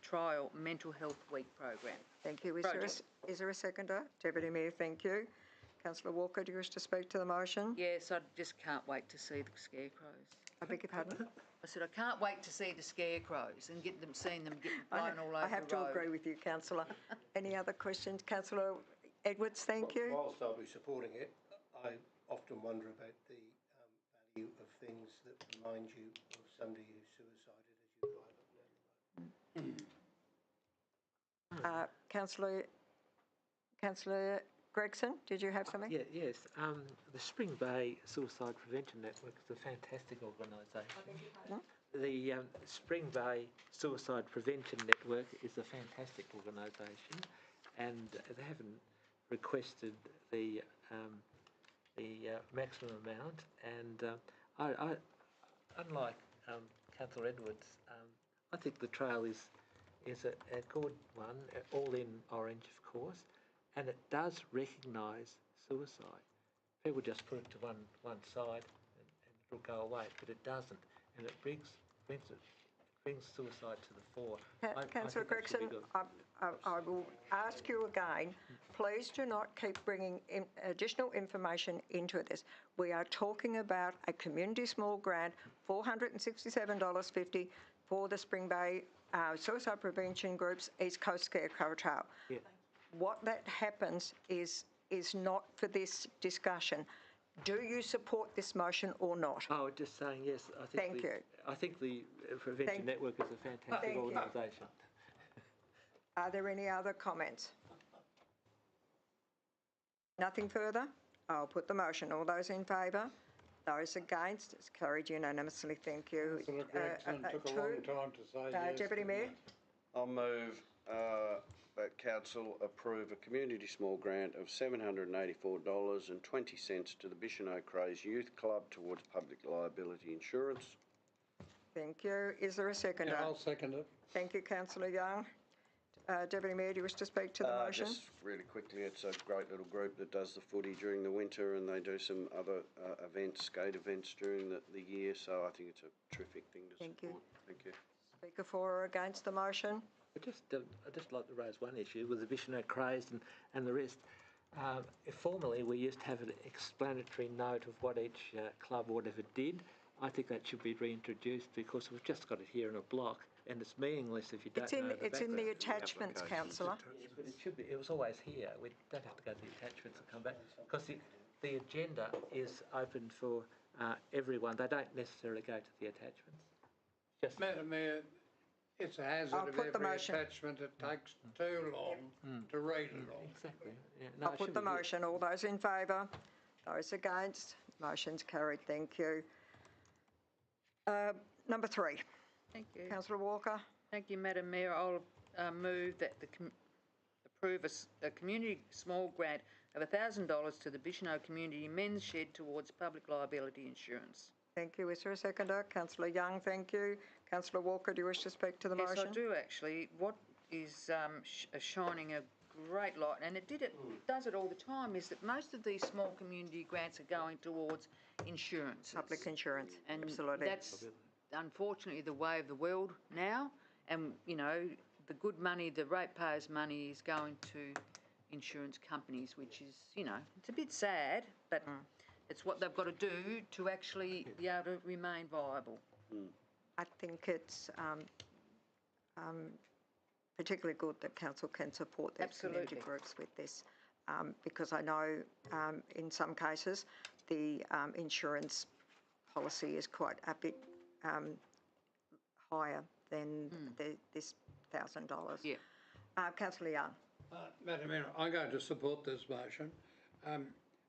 Speaker 2: Trial Mental Health Week program.
Speaker 4: Thank you. Is there a seconder? Deputy Mayor, thank you. Councillor Walker, do you wish to speak to the motion?
Speaker 2: Yes, I just can't wait to see the scarecrows.
Speaker 4: I beg your pardon?
Speaker 2: I said I can't wait to see the scarecrows and seeing them get blown all over the road.
Speaker 4: I have to agree with you, Councillor. Any other questions? Councillor Edwards, thank you.
Speaker 6: Whilst I'll be supporting it, I often wonder about the value of things that remind you of somebody who suicided as you drive up there.
Speaker 4: Councillor Gregson, did you have something?
Speaker 7: Yes. The Spring Bay Suicide Prevention Network is a fantastic organisation. The Spring Bay Suicide Prevention Network is a fantastic organisation, and they haven't requested the maximum amount. And I unlike Councillor Edwards, I think the trail is a good one, all in orange, of course. And it does recognise suicide. People just put it to one side and it'll go away, but it doesn't, and it brings suicide to the fore.
Speaker 4: Councillor Gregson, I will ask you again, please do not keep bringing additional information into this. We are talking about a community small grant, $467.50 for the Spring Bay Suicide Prevention Group's East Coast Scarecrow Trail.
Speaker 7: Yeah.
Speaker 4: What that happens is not for this discussion. Do you support this motion or not?
Speaker 7: Oh, just saying yes.
Speaker 4: Thank you.
Speaker 7: I think the Prevention Network is a fantastic
Speaker 4: Thank you.
Speaker 7: organisation.
Speaker 4: Are there any other comments? Nothing further? I'll put the motion. All those in favour? Those against? It's carried unanimously. Thank you.
Speaker 1: Councillor Gregson took a long time to say yes.
Speaker 4: Deputy Mayor?
Speaker 11: I'll move that council approve a community small grant of $784.20 to the Bicheno Craze Youth Club towards public liability insurance.
Speaker 4: Thank you. Is there a seconder?
Speaker 1: Yeah, I'll second it.
Speaker 4: Thank you, Councillor Young. Deputy Mayor, do you wish to speak to the motion?
Speaker 11: Just really quickly, it's a great little group that does the footy during the winter, and they do some other events, skate events during the year, so I think it's a terrific thing to support. Thank you.
Speaker 4: Speaker for or against the motion?
Speaker 7: I'd just like to raise one issue with the Bicheno Craze and the rest. Formerly, we used to have an explanatory note of what each club or whatever did. I think that should be reintroduced because we've just got it here in a block, and it's meaningless if you don't know the background.
Speaker 4: It's in the attachments, Councillor.
Speaker 7: But it should be. It was always here. We don't have to go to the attachments and come back because the agenda is open for everyone. They don't necessarily go to the attachments. Just
Speaker 1: Madam Mayor, it's a hazard
Speaker 4: I'll
Speaker 1: of
Speaker 4: put the
Speaker 1: every
Speaker 4: motion.
Speaker 1: attachment. It takes too long to read it all.
Speaker 7: exactly. Yeah, no,
Speaker 4: I'll
Speaker 7: it
Speaker 4: put
Speaker 7: should
Speaker 4: the
Speaker 7: be here.
Speaker 4: motion. All those in favour? Those against? Motion's carried. Thank you. Number 3.
Speaker 2: Thank you.
Speaker 4: Councillor Walker?
Speaker 2: Thank you, Madam Mayor. I'll move that approve a community small grant of $1,000 to the Bicheno Community Men's Shed towards public liability insurance.
Speaker 4: Thank you. Is there a seconder? Councillor Young, thank you. Councillor Walker, do you wish to speak to the motion?
Speaker 2: Yes, I do actually. What is shining a great light, and it does it all the time, is that most of these small community grants are going towards insurance.
Speaker 4: Public insurance,
Speaker 2: And
Speaker 4: absolutely.
Speaker 2: that's unfortunately the way of the world now. And, you know, the good money, the ratepayers' money is going to insurance companies, which is, you know, it's a bit sad, but it's what they've got to do to actually be able to remain viable.
Speaker 4: I think it's particularly good that council can support their community
Speaker 2: Absolutely.
Speaker 4: groups with this, because I know in some cases the insurance policy is quite a bit higher than this $1,000.
Speaker 2: Yeah.
Speaker 4: Councillor Young.
Speaker 1: Madam Mayor, I'm going to support this motion,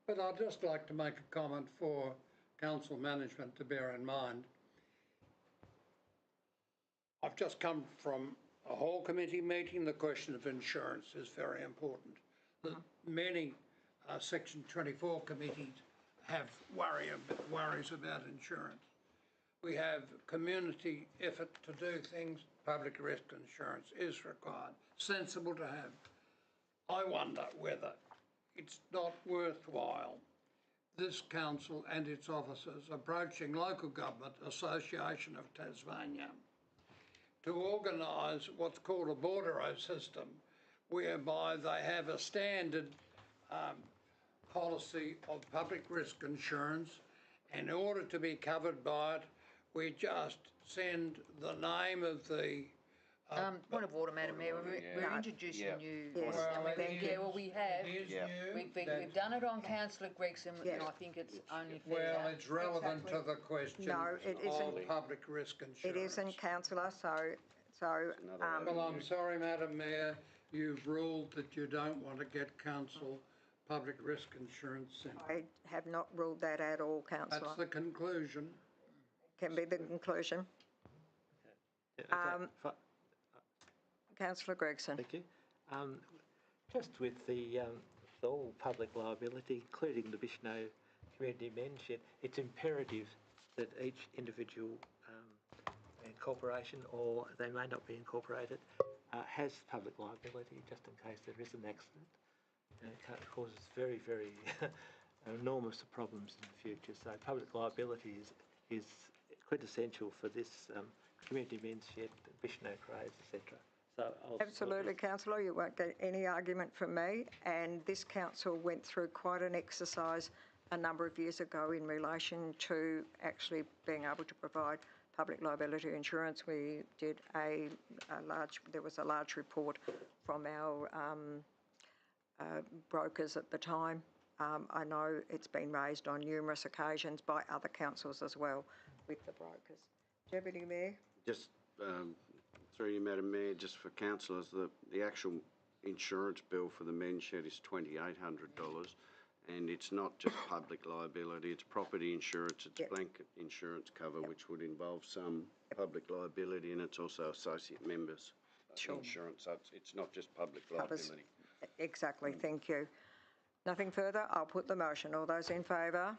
Speaker 1: but I'd just like to make a comment for council management to bear in mind. I've just come from a whole committee meeting. The question of insurance is very important. Many Section 24 committees have worries about insurance. We have community effort to do things. Public risk insurance is required, sensible to have. I wonder whether it's not worthwhile this council and its officers approaching Local Government Association of Tasmania to organise what's called a bordereau system, whereby they have a standard policy of public risk insurance, and in order to be covered by it, we just send the name of the...
Speaker 2: Point of order, Madam Mayor, we're introducing you.
Speaker 4: Yes.
Speaker 2: Well, we have.
Speaker 1: It is new.
Speaker 2: We've done it on Councillor Gregson, and I think it's only fair.
Speaker 1: Well, it's relevant to the question
Speaker 4: No, it isn't.
Speaker 1: of public risk insurance.
Speaker 4: It isn't, councillor,
Speaker 1: Well, I'm sorry, Madam Mayor, you've ruled that you don't want to get council public risk insurance in.
Speaker 4: I have not ruled that at all, councillor.
Speaker 1: That's the conclusion.
Speaker 4: Can be the conclusion. Councillor Gregson.
Speaker 7: Thank you. Just with the all public liability, including the Bicheno Community Men's Shed, it's imperative that each individual corporation, or they may not be incorporated, has public liability just in case there is an accident. And it causes very, very enormous problems in the future. So public liability is quintessential for this Community Men's Shed, Bicheno Craze, etc. So
Speaker 4: Absolutely, councillor. You won't get any argument from me. And this council went through quite an exercise a number of years ago in relation to actually being able to provide public liability insurance. We did there was a large report from our brokers at the time. I know it's been raised on numerous occasions by other councils as well with the brokers. Deputy Mayor?
Speaker 11: Just through you, Madam Mayor, just for councillors, the actual insurance bill for the men's shed is $2,800, and it's not just public liability, it's property insurance, it's blanket insurance cover, which would involve some public liability, and it's also associate members insurance, so it's not just public liability.
Speaker 4: Exactly, thank you. Nothing further, I'll put the motion. All those in favour?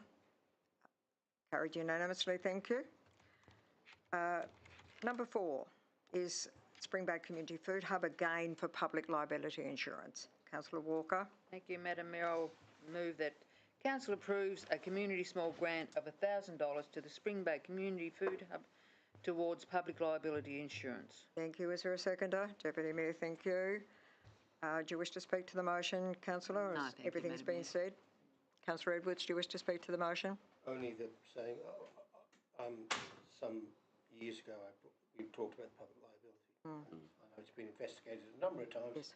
Speaker 4: Carried unanimously, thank you. Number 4 is Springbank Community Food Hub, again for public liability insurance. Councillor Walker.
Speaker 2: Thank you, Madam Mayor. I'll move that Council approves a community small grant of $1,000 to the Springbank Community Food Hub towards public liability insurance.
Speaker 4: Thank you. Is there a seconder? Deputy Mayor, thank you. Do you wish to speak to the motion, Councillor?
Speaker 2: No, thank you,
Speaker 4: Everything's
Speaker 2: Madam
Speaker 4: been
Speaker 2: Mayor.
Speaker 4: said. Councillor Edwards, do you wish to speak to the motion?
Speaker 6: Only that saying, some years ago, we talked about public liability. I know it's been investigated a number of times,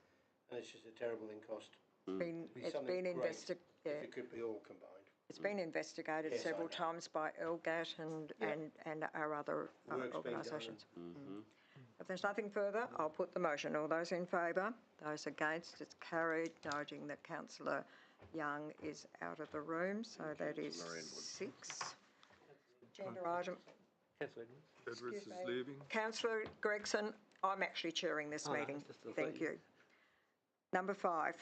Speaker 6: and it's just a terrible cost.
Speaker 4: It's been investigated.
Speaker 6: If it could be all combined.
Speaker 4: It's been investigated several times by LGAT and our other organisations. If there's nothing further, I'll put the motion. All those in favour? Those against? It's carried, noting that Councillor Young is out of the room, so that is 6. Agenda item.
Speaker 7: Councillor
Speaker 10: Edwards
Speaker 4: Excuse
Speaker 10: is
Speaker 4: me.
Speaker 10: leaving.
Speaker 4: Councillor Gregson, I'm actually chairing this meeting. Thank you. Number 5.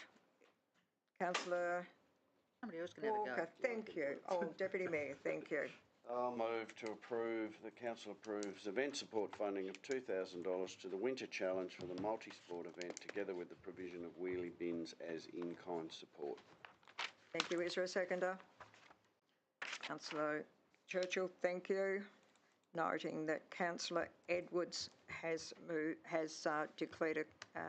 Speaker 4: Councillor
Speaker 2: Somebody else can have a go.
Speaker 4: Walker, thank you. Oh, Deputy Mayor, thank you.
Speaker 11: I'll move to approve, the council approves event support funding of $2,000 to the Winter Challenge for the multi-sport event, together with the provision of wheelie bins as in-kind support.
Speaker 4: Thank you. Is there a seconder? Councillor Churchill, thank you. Noting that Councillor Edwards has declared a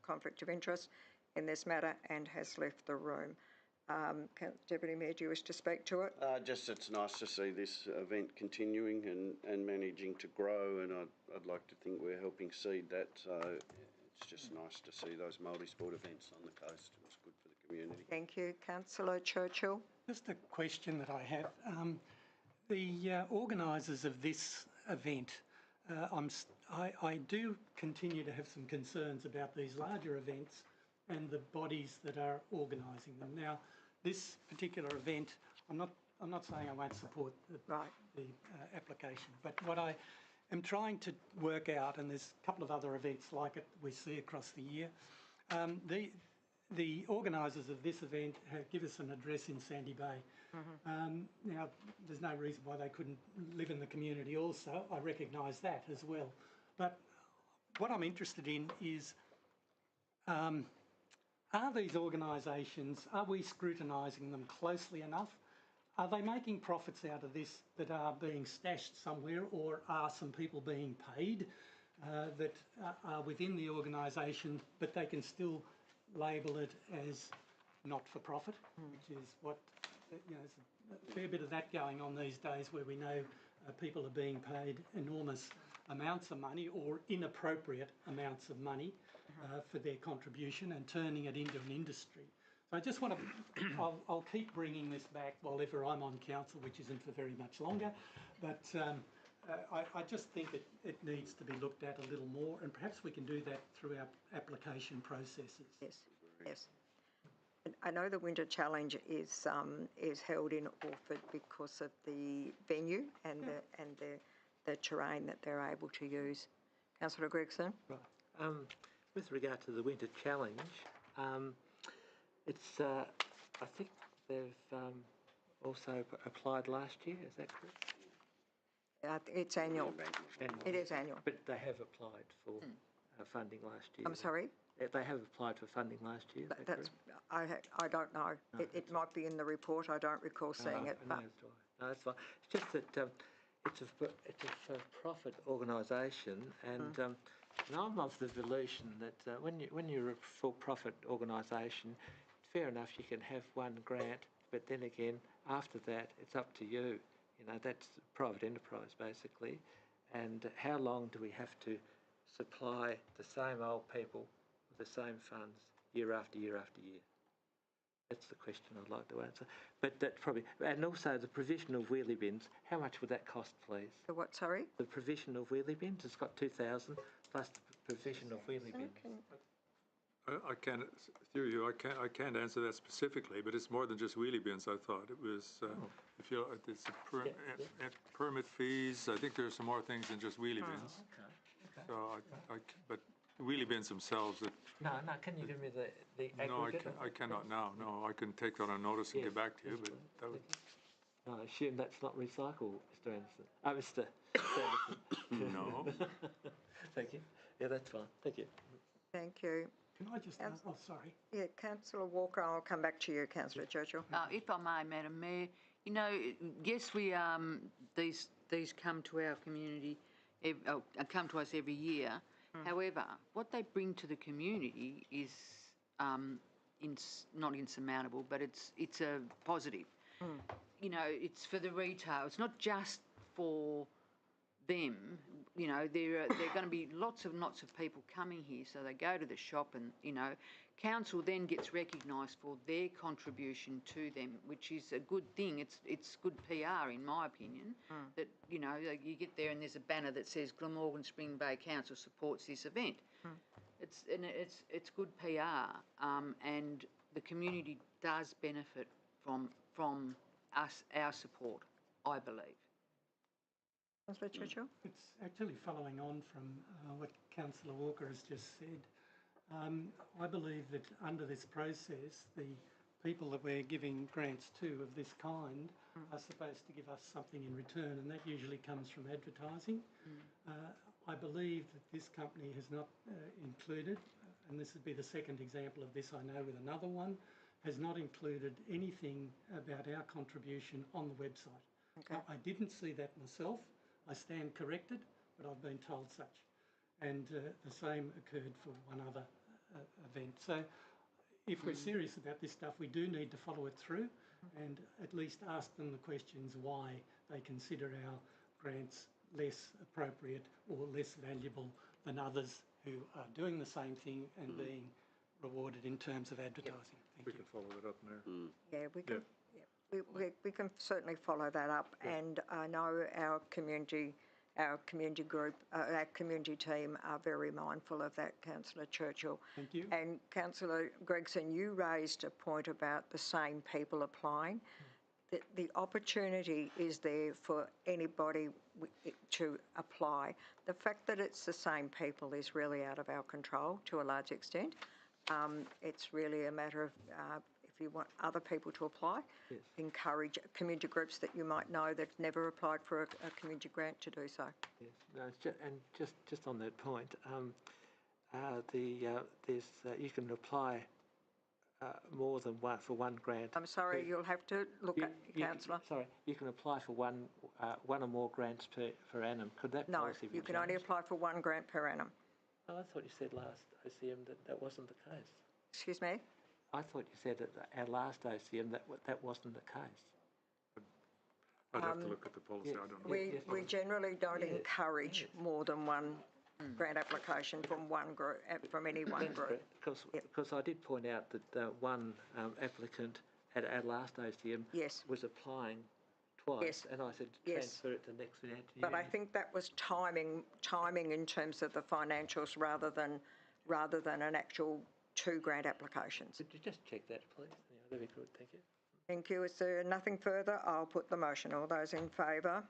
Speaker 4: conflict of interest in this matter and has left the room. Deputy Mayor, do you wish to speak to it?
Speaker 11: Just it's nice to see this event continuing and managing to grow, and I'd like to think we're helping seed that, so it's just nice to see those multi-sport events on the coast. It's good for the community.
Speaker 4: Thank you. Councillor Churchill.
Speaker 5: Just a question that I have. The organisers of this event, I do continue to have some concerns about these larger events and the bodies that are organising them. Now, this particular event, I'm not saying I won't support the application, but what I am trying to work out, and there's a couple of other events like it we see across the year, the organisers of this event give us an address in Sandy Bay. Now, there's no reason why they couldn't live in the community also. I recognise that as well. But what I'm interested in is, are these organisations, are we scrutinising them closely enough? Are they making profits out of this that are being stashed somewhere, or are some people being paid that are within the organisation, but they can still label it as not-for-profit, which is what, there's a fair bit of that going on these days, where we know people are being paid enormous amounts of money or inappropriate amounts of money for their contribution and turning it into an industry. So I just want to, I'll keep bringing this back while ever I'm on council, which isn't for very much longer, but I just think it needs to be looked at a little more, and perhaps we can do that through our application processes.
Speaker 4: Yes. I know the Winter Challenge is held in Orford because of the venue and the terrain that they're able to use. Councillor Gregson?
Speaker 7: Right. With regard to the Winter Challenge, it's I think they've also applied last year. Is that correct?
Speaker 4: It's annual. It is annual.
Speaker 7: But they have applied for funding last year.
Speaker 4: I'm sorry?
Speaker 7: They have applied for funding last year.
Speaker 4: I don't know.
Speaker 7: No,
Speaker 4: it might be in the report. I don't recall seeing it.
Speaker 7: No, that's fine. It's just that it's a for-profit organisation, and I'm of the delusion that when you're a for-profit organisation, fair enough, you can have one grant, but then again, after that, it's up to you. That's private enterprise basically, And how long do we have to supply the same old people with the same funds year after year after year? That's the question I'd like to answer. But that probably, and also the provision of wheelie bins, how much would that cost, please?
Speaker 4: The what, sorry?
Speaker 7: The provision of wheelie bins, it's got 2,000 plus the provision of wheelie bins.
Speaker 10: I can't, through you, I can't answer that specifically, but it's more than just wheelie bins, I thought. It was, if you, it's a permit fees, I think there's some more things than just wheelie bins.
Speaker 7: Okay.
Speaker 10: So but wheelie bins themselves,
Speaker 7: No, can you give me the aggregate?
Speaker 10: No, I cannot now. No, I can take that on notice and get back to you, but that would...
Speaker 7: No, I assume that's not recyclable, Mr. Anderson. Mr. Sanderson.
Speaker 10: No.
Speaker 7: Thank you. Yeah, that's fine. Thank you.
Speaker 4: Thank you.
Speaker 5: Can I just ask, oh, sorry.
Speaker 4: Yeah, Councillor Walker, I'll come back to you, Councillor Churchill.
Speaker 2: If I may, Madam Mayor, you know, yes, we these come to our community, come to us every year. However, what they bring to the community is not insurmountable, but it's a positive. You know, it's for the retail. It's not just for them. You know, there are going to be lots of people coming here, so they go to the shop, and you know, council then gets recognised for their contribution to them, which is a good thing. It's good PR, in my opinion. That you know, you get there and there's a banner that says Glamorgan Spring Bay Council supports this event. It's good PR, and the community does benefit from us, our support, I believe.
Speaker 4: Councillor Churchill?
Speaker 5: It's actually following on from what Councillor Walker has just said. I believe that under this process, the people that we're giving grants to of this kind are supposed to give us something in return, and that usually comes from advertising. I believe that this company has not included, and this would be the second example of this I know with another one, has not included anything about our contribution on the website. Okay. I didn't see that myself. I stand corrected, but I've been told such. And the same occurred for one other event. So if we're serious about this stuff, we do need to follow it through and at least ask them the questions why they consider our grants less appropriate or less valuable than others who are doing the same thing and being rewarded in terms of advertising. Thank you.
Speaker 10: We can follow it up there.
Speaker 4: Yeah, we can. Yeah. We can certainly follow that up, and I know our community group, our community team are very mindful of that, Councillor Churchill.
Speaker 5: Thank you.
Speaker 4: And Councillor Gregson, you raised a point about the same people applying. The opportunity is there for anybody to apply. The fact that it's the same people is really out of our control to a large extent. It's really a matter of if you want other people to apply, encourage community groups that you might know that never applied for a community grant to do so.
Speaker 7: Yes, no, it's just on that point, you can apply more than one for one grant.
Speaker 4: I'm sorry, you'll have to look at Councillor.
Speaker 7: Sorry, you can apply for one or more grants per annum. Could that policy be
Speaker 4: you can only apply for one grant per annum.
Speaker 7: Oh, I thought you said last OCM that wasn't the case.
Speaker 4: Excuse me?
Speaker 7: I thought you said at our last OCM that wasn't the case.
Speaker 10: I'd have to look at the policy. I don't know.
Speaker 4: We generally don't encourage more than one grant application from one group, from any one group.
Speaker 7: Because I did point out that one applicant at our last OCM was applying twice, and I said transfer it to the next financial year.
Speaker 4: But I think that was timing in terms of the financials rather than an actual 2 grant applications.
Speaker 7: Could you just check that, please? Yeah, that'd be good. Thank you.
Speaker 4: Thank you. Is there nothing further? I'll put the motion. All those in favour?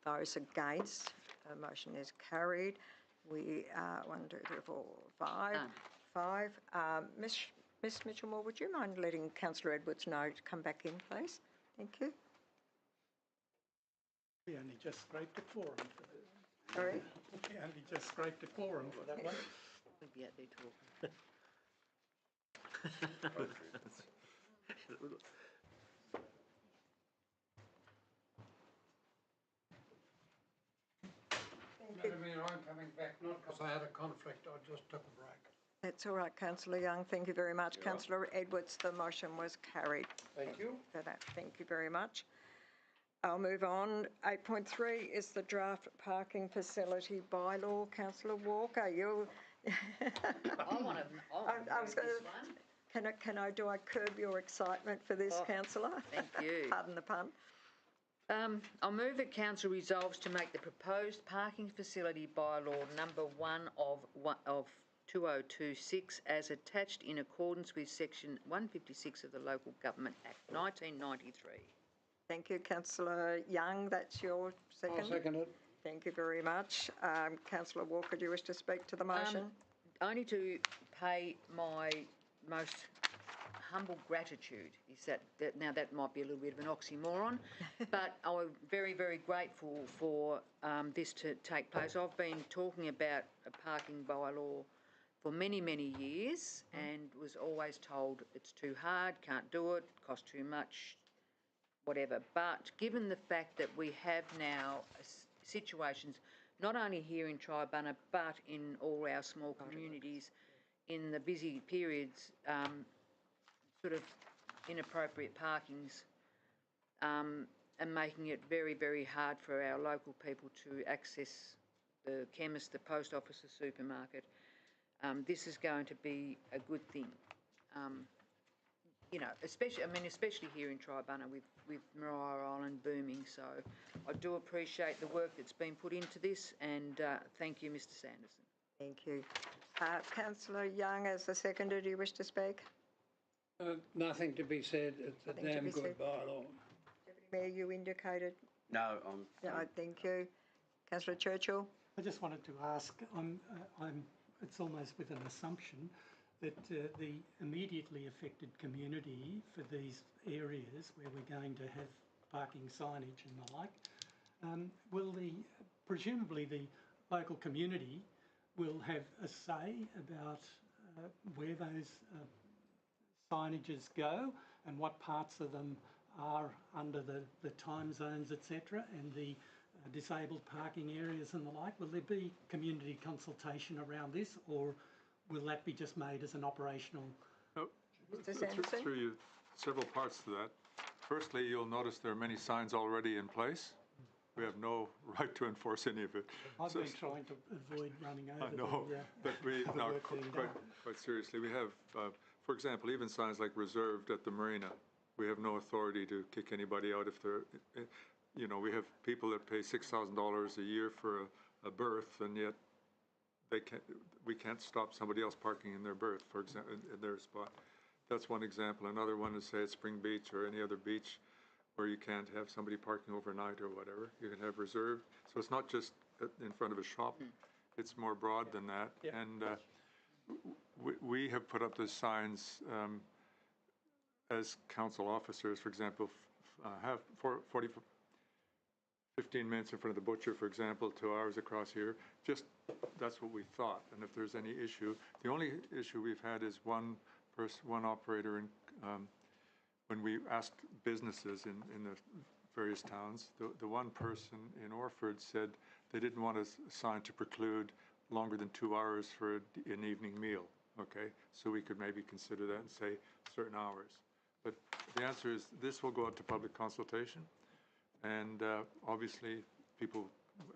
Speaker 4: Those against? The motion is carried. We are 1, 2, 3, 4, 5. 5. Miss Mitchell-Moore, would you mind letting Councillor Edwards know to come back in, please? Thank you.
Speaker 5: We only just scraped a quorum for that.
Speaker 4: Sorry?
Speaker 5: We only just scraped a quorum for that one.
Speaker 2: We'll be out there talking.
Speaker 1: Madam Mayor, I'm coming back, not because I had a conflict, I just took a break.
Speaker 4: That's all right, Councillor Young. Thank you very much. Councillor Edwards, the motion was carried.
Speaker 6: Thank you.
Speaker 4: For that. Thank you very much. I'll move on. 8.3 is the draft parking facility bylaw. Councillor Walker, you...
Speaker 2: I want to
Speaker 4: I was
Speaker 2: move
Speaker 4: going
Speaker 2: this one.
Speaker 4: Can I curb your excitement for this, councillor?
Speaker 2: Thank you.
Speaker 4: Pardon the pun.
Speaker 2: I'll move that council resolves to make the proposed parking facility bylaw number 1 of 2026 as attached in accordance with section 156 of the Local Government Act 1993. Thank
Speaker 4: you, Councillor Young. That's your second?
Speaker 1: I'll second it.
Speaker 4: Thank you very much. Councillor Walker, do you wish to speak to the motion?
Speaker 2: Only to pay my most humble gratitude is that now that might be a little bit of an oxymoron, but I'm very, very grateful for this to take place. I've been talking about a parking bylaw for many, many years and was always told it's too hard, can't do it, costs too much, whatever. But given the fact that we have now situations, not only here in Tribunna, but in all our small communities, in the busy periods, sort of inappropriate parkings, and making it very, very hard for our local people to access the chemist, the post office, the supermarket. This is going to be a good thing. You know, especially here in Tribunna with Maria Island booming. So I do appreciate the work that's been put into this, and thank you, Mr. Sanderson.
Speaker 4: Thank you. Councillor Young, as the seconder, do you wish to speak?
Speaker 1: Nothing to be said. It's a damn good bylaw.
Speaker 4: Deputy Mayor, you indicated.
Speaker 11: No,
Speaker 4: No, thank you. Councillor Churchill.
Speaker 5: I just wanted to ask, it's almost with an assumption that the immediately affected community for these areas where we're going to have parking signage and the like, presumably the local community will have a say about where those signages go and what parts of them are under the time zones, etc., and the disabled parking areas and the like. Will there be community consultation around this, or will that be just made as an operational?
Speaker 10: Through you, several parts to that. Firstly, you'll notice there are many signs already in place. We have no right to enforce any of it.
Speaker 5: I've been trying to avoid running over.
Speaker 10: I know, but quite seriously, we have, for example, even signs like reserved at the marina. We have no authority to kick anybody out if they're, you know, we have people that pay $6,000 a year for a berth, and yet we can't stop somebody else parking in their berth, for example, in their spot. That's one example. Another one is, say, at Spring Beach or any other beach where you can't have somebody parking overnight or whatever. You can have reserved. So it's not just in front of a shop. It's more broad than that. Yeah. And we have put up the signs as council officers, for example, have 15 minutes in front of the butcher, for example, 2 hours across here. Just, that's what we thought. And if there's any issue, the only issue we've had is one operator in, when we asked businesses in the various towns, the one person in Orford said they didn't want a sign to preclude longer than 2 hours for an evening meal, okay? So we could maybe consider that and say certain hours. But the answer is this will go out to public consultation, and obviously people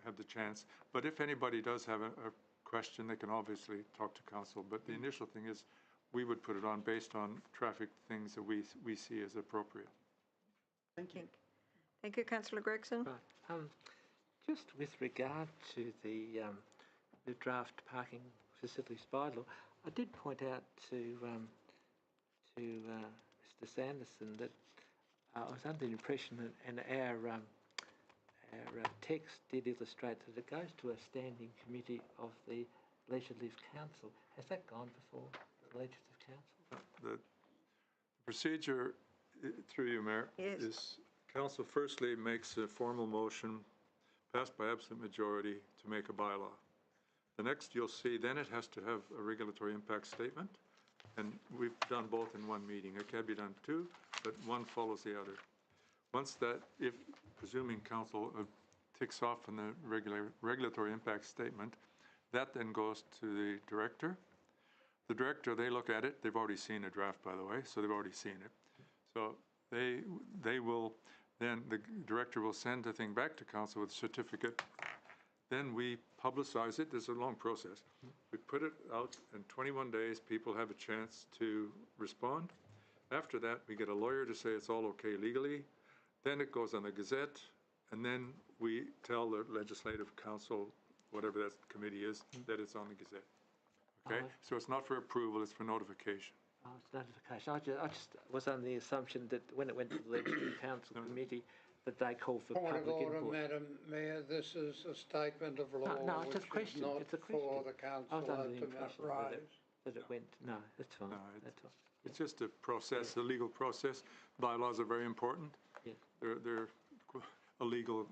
Speaker 10: have the chance. But if anybody does have a question, they can obviously talk to council. But the initial thing is we would put it on based on traffic things that we see as appropriate.
Speaker 5: Thank you.
Speaker 4: Thank you, Councillor Gregson.
Speaker 7: Right. Just with regard to the draft parking facilities bylaw, I did point out to Mr. Sanderson that I was under the impression that, and our text did illustrate that it goes to a standing committee of the Legislative Council. Has that gone before the Legislative Council?
Speaker 10: The procedure, through you, Mayor, is council firstly makes a formal motion passed by absolute majority to make a bylaw. The next you'll see, then it has to have a regulatory impact statement, and we've done both in one meeting. It can be done two, but one follows the other. Once that, if presuming council ticks off on the regulatory impact statement, that then goes to the director. The director, they look at it. They've already seen a draft, by the way, so they've already seen it. So they will then the director will send the thing back to council with a certificate. Then we publicize it. There's a long process. We put it out in 21 days. People have a chance to respond. After that, we get a lawyer to say it's all okay legally. Then it goes on the Gazette, and then we tell the Legislative Council, whatever that committee is, that it's on the Gazette. Okay? So it's not for approval, it's for notification.
Speaker 7: Oh, it's notification. I just was under the assumption that when it went to the Legislative Council committee, that they called for
Speaker 1: Point of
Speaker 7: public
Speaker 1: order,
Speaker 7: input.
Speaker 1: Madam Mayor, this is a statement of law,
Speaker 7: No, it's a
Speaker 1: which is
Speaker 7: question.
Speaker 1: not
Speaker 7: It's a question.
Speaker 1: for the
Speaker 7: I
Speaker 1: council
Speaker 7: was under the
Speaker 1: to
Speaker 7: impression
Speaker 1: rise.
Speaker 7: that it went. No, that's fine.
Speaker 10: No,
Speaker 7: That's fine.
Speaker 10: It's just a process, a legal process. Bylaws are very important.
Speaker 7: Yeah.
Speaker 10: They're a legal,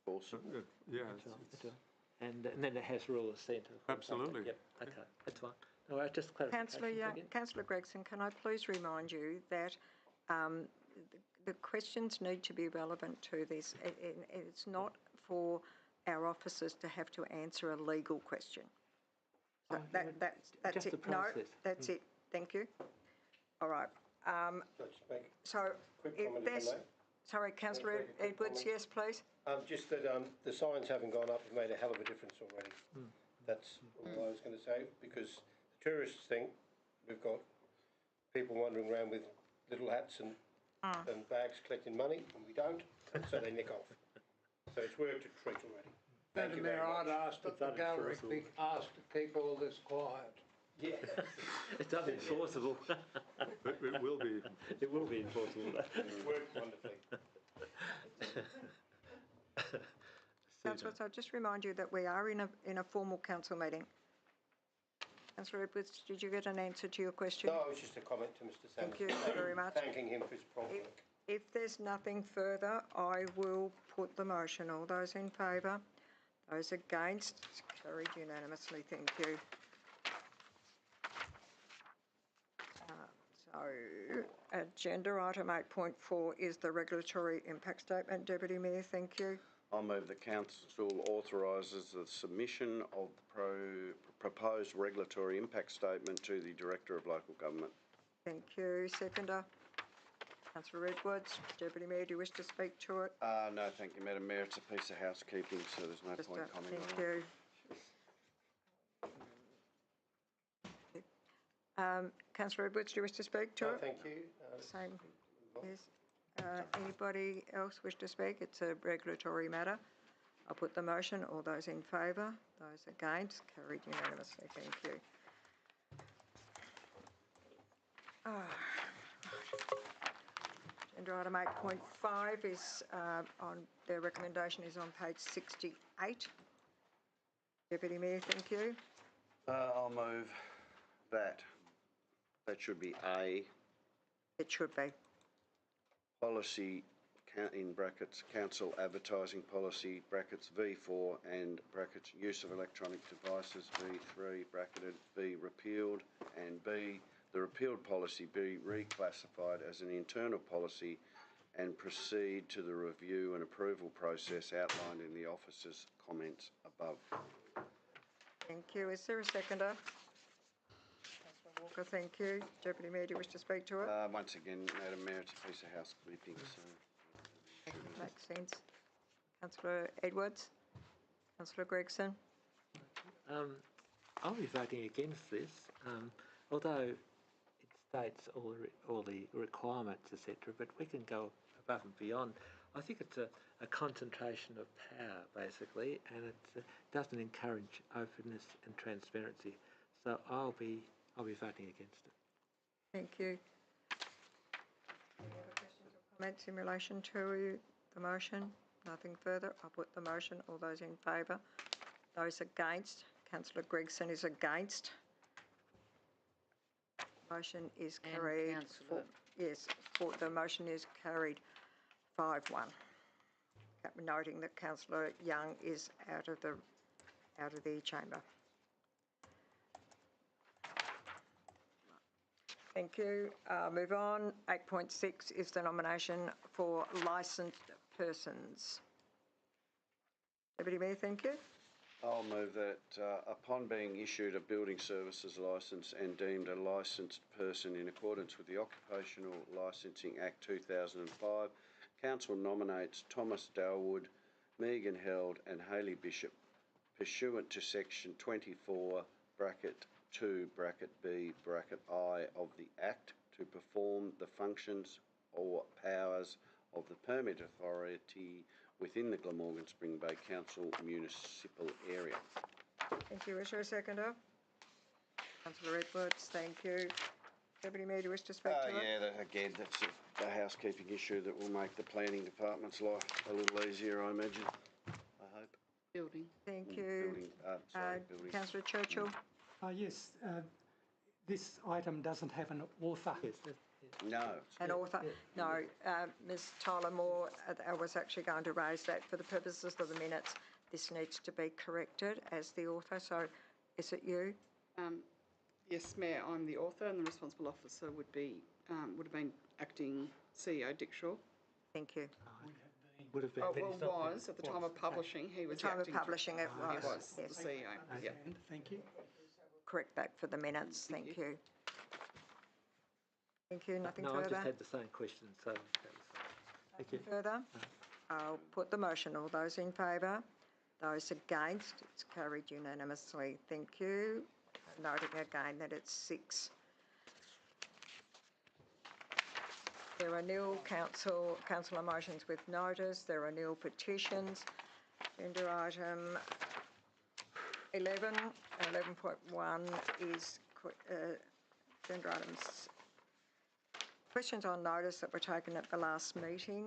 Speaker 11: Awesome.
Speaker 10: yeah.
Speaker 7: That's right. That's right. And then it has rule of assent.
Speaker 10: Absolutely.
Speaker 7: Yep. Okay. That's fine. All right. Just clarification.
Speaker 4: Councillor Young,
Speaker 7: again.
Speaker 4: Councillor Gregson, can I please remind you that the questions need to be relevant to this. It's not for our officers to have to answer a legal question. So that's
Speaker 7: just
Speaker 4: it.
Speaker 7: the process.
Speaker 4: That's it. Thank you. All right.
Speaker 6: So just make
Speaker 4: So
Speaker 6: quick
Speaker 4: if
Speaker 6: comment
Speaker 4: there's,
Speaker 6: if I may.
Speaker 4: sorry, Councillor
Speaker 6: Make a quick
Speaker 4: Edwards,
Speaker 6: comment.
Speaker 4: yes, please.
Speaker 6: Just that the signs haven't gone up have made a hell of a difference already. That's all I was going to say, because the tourists think we've got people wandering around with little hats and bags collecting money, and we don't, so they nick off. So it's worked a treat already. Thank you
Speaker 1: Madam
Speaker 6: very
Speaker 1: Mayor, I'd
Speaker 6: much.
Speaker 1: ask that the gallery be asked to keep all this quiet.
Speaker 6: Yeah.
Speaker 7: It's unenforceable.
Speaker 10: It will be.
Speaker 7: It will be enforceable.
Speaker 6: It's worked wonderfully.
Speaker 4: Councillors, I'll just remind you that we are in a formal council meeting. Councillor Edwards, did you get an answer to your question?
Speaker 6: No, it was just a comment to Mr. Sanders.
Speaker 4: Thank you very much.
Speaker 6: Thanking him for his prompt work.
Speaker 4: If there's nothing further, I will put the motion. All those in favour? Those against? It's carried unanimously. Thank you. So, agenda item 8.4 is the regulatory impact statement. Deputy Mayor, thank you.
Speaker 11: I move the council authorises the submission of the proposed regulatory impact statement to the Director of Local Government.
Speaker 4: Thank you. Seconder. Councillor Edwards. Deputy Mayor, do you wish to speak to it?
Speaker 11: No, thank you, Madam Mayor. It's a piece of housekeeping, so there's no point commenting on it.
Speaker 4: Thank you. Councillor Edwards, do you wish to speak to
Speaker 6: No,
Speaker 4: it?
Speaker 6: thank you.
Speaker 4: Same, yes. Anybody else wish to speak? It's a regulatory matter. I'll put the motion. All those in favour? Those against? Carried unanimously. Thank you. Agenda item 8.5 is on, their recommendation is on page 68. Deputy Mayor, thank you.
Speaker 11: I'll move that. That should be A,
Speaker 4: It should be.
Speaker 11: policy, in brackets, council advertising policy, brackets V4, and brackets use of electronic devices, V3, bracketed, be repealed, and B, the repealed policy be reclassified as an internal policy and proceed to the review and approval process outlined in the officer's comments above.
Speaker 4: Thank you. Is there a seconder? Councillor Walker, thank you. Deputy Mayor, do you wish to speak to it?
Speaker 11: Once again, Madam Mayor, it's a piece of housekeeping, so.
Speaker 4: Makes sense. Councillor Edwards? Councillor Gregson?
Speaker 7: I'll be voting against this, although it states all the requirements, etc. But we can go above and beyond. I think it's a concentration of power, basically, and it doesn't encourage openness and transparency. So I'll be voting against it.
Speaker 4: Thank you. Any other questions or comments in relation to the motion? Nothing further. I'll put the motion. All those in favour? Those against? Councillor Gregson is against. Motion is
Speaker 2: And
Speaker 4: carried.
Speaker 2: Councillor-
Speaker 4: Yes, the motion is carried 5-1. Noting that Councillor Young is out of the chamber. Thank you. Move on. 8.6 is the nomination for licensed persons. Deputy Mayor, thank you.
Speaker 11: I'll move that upon being issued a building services licence and deemed a licensed person in accordance with the Occupational Licensing Act 2005, Council nominates Thomas Dalwood, Megan Held and Hayley Bishop pursuant to section 24 bracket 2 bracket B bracket I of the Act to perform the functions or powers of the permit authority within the Glamorgan Spring Bay Council municipal area.
Speaker 4: Thank you. Is there a seconder? Councillor Edwards, thank you. Deputy Mayor, do you wish to speak to it?
Speaker 11: Yeah, again, that's a housekeeping issue that will make the planning department's life a little easier, I imagine. I hope.
Speaker 12: Building.
Speaker 4: Thank you.
Speaker 11: Building.
Speaker 4: Councillor Churchill?
Speaker 5: Yes, this item doesn't have an author.
Speaker 11: No.
Speaker 4: An author? No. Ms Tyler Moore, I was actually going to raise that for the purposes of the minutes. This needs to be corrected as the author, so is it you?
Speaker 12: Yes, Mayor, I'm the author and the responsible officer would have been acting CEO Dick Shaw.
Speaker 4: Thank you.
Speaker 7: Would have been.
Speaker 12: Was at the time of publishing, he was
Speaker 4: At the time of
Speaker 12: acting
Speaker 4: publishing, it was.
Speaker 12: He was
Speaker 4: Yes.
Speaker 12: the CEO. Yeah.
Speaker 5: Thank you.
Speaker 4: Correct that for the minutes. Thank you. Thank you. Nothing
Speaker 7: No, I
Speaker 4: further?
Speaker 7: just had the same question, so that was thank you.
Speaker 4: Further? I'll put the motion. All those in favour? Those against? It's carried unanimously. Thank you. Noting again that it's 6. There are nil councillor motions with notice. There are nil petitions. Agenda item 11 and 11.1 is agenda items. Questions on notice that were taken at the last meeting.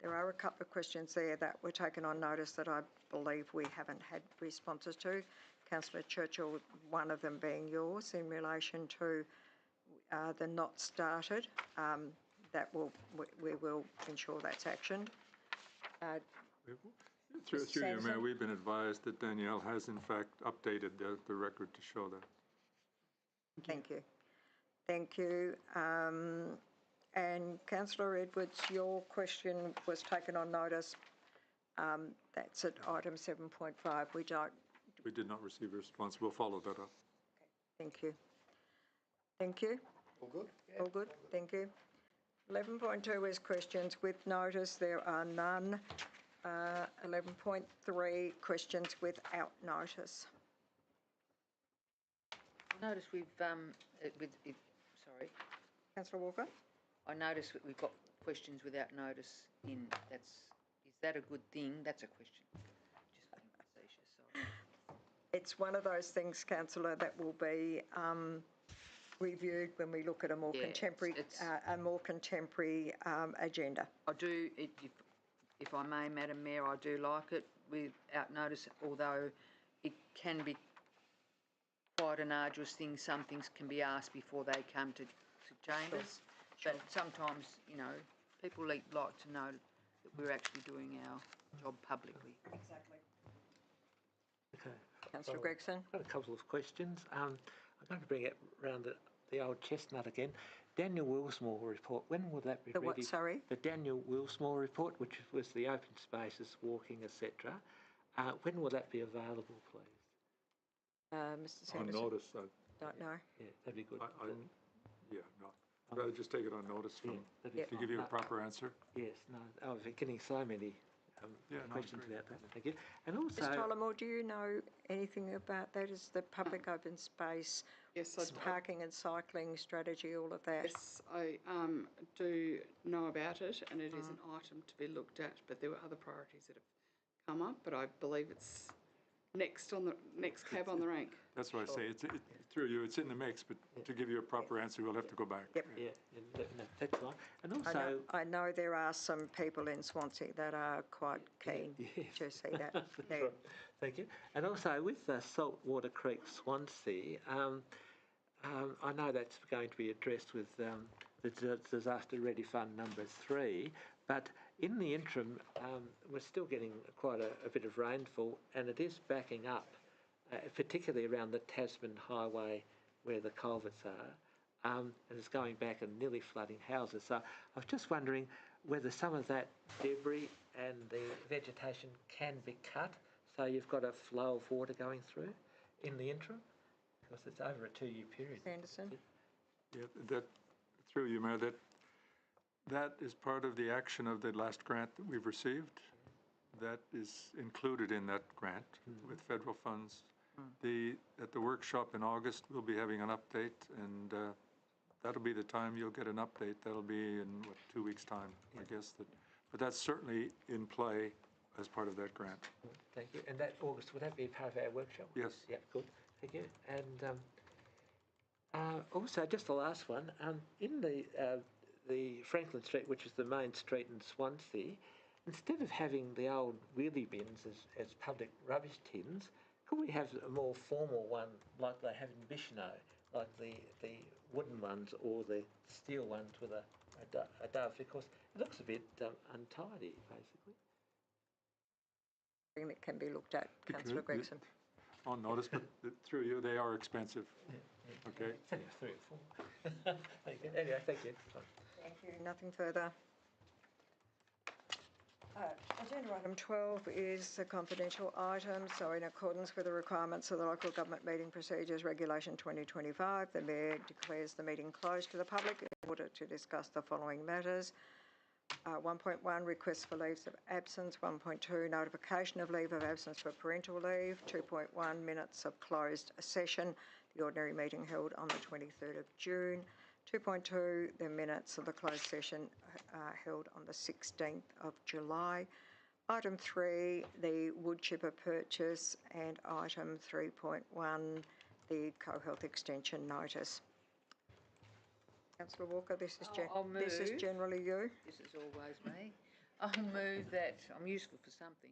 Speaker 4: There are a couple of questions there that were taken on notice that I believe we haven't had responses to. Councillor Churchill, one of them being yours in relation to the not started. We will ensure that's actioned.
Speaker 10: Through you, Mayor, we've been advised that Danielle has in fact updated the record to show that.
Speaker 4: Thank you. Thank you. And Councillor Edwards, your question was taken on notice. That's at item 7.5.
Speaker 10: We did not receive a response. We'll follow that up.
Speaker 4: Thank you. Thank you.
Speaker 6: All good?
Speaker 4: All good. Thank you. 11.2 is questions with notice. There are none. 11.3 questions without notice.
Speaker 2: Notice we've, sorry.
Speaker 4: Councillor Walker?
Speaker 2: I noticed that we've got questions without notice in, is that a good thing? That's a question. Just being facetious, sorry.
Speaker 4: It's one of those things, Councillor, that will be reviewed when we look at a more contemporary agenda.
Speaker 2: I do, if I may, Madam Mayor, I do like it without notice, although it can be quite an arduous thing. Some things can be asked before they come to chambers. Sure. But sometimes, people like to know that we're actually doing our job publicly.
Speaker 4: Exactly.
Speaker 7: Okay.
Speaker 4: Councillor Gregson?
Speaker 7: I've got a couple of questions. I'm going to bring it round the old chestnut again. Daniel Willsmore report, when will that be ready?
Speaker 4: The what, sorry?
Speaker 7: The Daniel Willsmore report, which was the open spaces, walking, etc. When will that be available, please?
Speaker 4: Mr. Sanderson?
Speaker 10: On notice.
Speaker 4: Don't know.
Speaker 7: Yeah, that'd be good.
Speaker 10: I'd rather just take it on notice to give you a proper answer.
Speaker 7: Yes, no, I've been getting so many questions about that. Thank you. And also,
Speaker 4: Ms. Tullamore, do you know anything about that? Is the public open space, parking and cycling strategy, all of that?
Speaker 12: Yes, I do know about it, and it is an item to be looked at, but there were other priorities that have come up, but I believe it's next cab on the rank.
Speaker 10: That's why I say it's through you. It's in the mix, but to give you a proper answer, we'll have to go back.
Speaker 4: Yep.
Speaker 7: Yeah, that's fine. And also,
Speaker 4: I know there are some people in Swansea that are quite keen to see that.
Speaker 7: Right. Thank you. And also with Saltwater Creek Swansea, I know that's going to be addressed with the Disaster Ready Fund number 3, but in the interim, we're still getting quite a bit of rainfall, and it is backing up, particularly around the Tasman Highway where the culverts are, and it's going back and nearly flooding houses. So I was just wondering whether some of that debris and the vegetation can be cut so you've got a flow of water going through in the interim, because it's over a 2-year period.
Speaker 4: Sanderson?
Speaker 10: Yeah, that through you, Mayor, that That is part of the action of the last grant that we've received. That is included in that grant with federal funds. At the workshop in August, we'll be having an update, and that'll be the time you'll get an update. That'll be in, 2 weeks' time, I guess. But that's certainly in play as part of that grant.
Speaker 7: Thank you. And that August, would that be part of our workshop?
Speaker 10: Yes.
Speaker 7: Yeah, good. Thank you. And also, just the last one, in the Franklin Street, which is the main street in Swansea, instead of having the old wheelie bins as public rubbish tins, could we have a more formal one like they have in Bicheno, like the wooden ones or the steel ones with a dove? Because it looks a bit untidy, basically.
Speaker 4: Thing that can be looked at, Councillor Gregson.
Speaker 10: On notice, but through you, they are expensive. Okay.
Speaker 7: It's only 3 or 4. Thank you. Anyway, thank you.
Speaker 4: Thank you. Nothing further. Agenda item 12 is a confidential item, so in accordance with the requirements of the Local Government Meeting Procedures Regulation 2025, the Mayor declares the meeting closed to the public in order to discuss the following matters. 1.1, requests for leaves of absence. 1.2, notification of leave of absence for parental leave. 2.1, minutes of closed session, the ordinary meeting held on the 23rd of June. 2.2, the minutes of the closed session held on the 16th of July. Item 3, the wood chipper purchase, and item 3.1, the co-health extension notice. Councillor Walker, this is generally you.
Speaker 2: This is always me. I'll move that, I'm useful for something,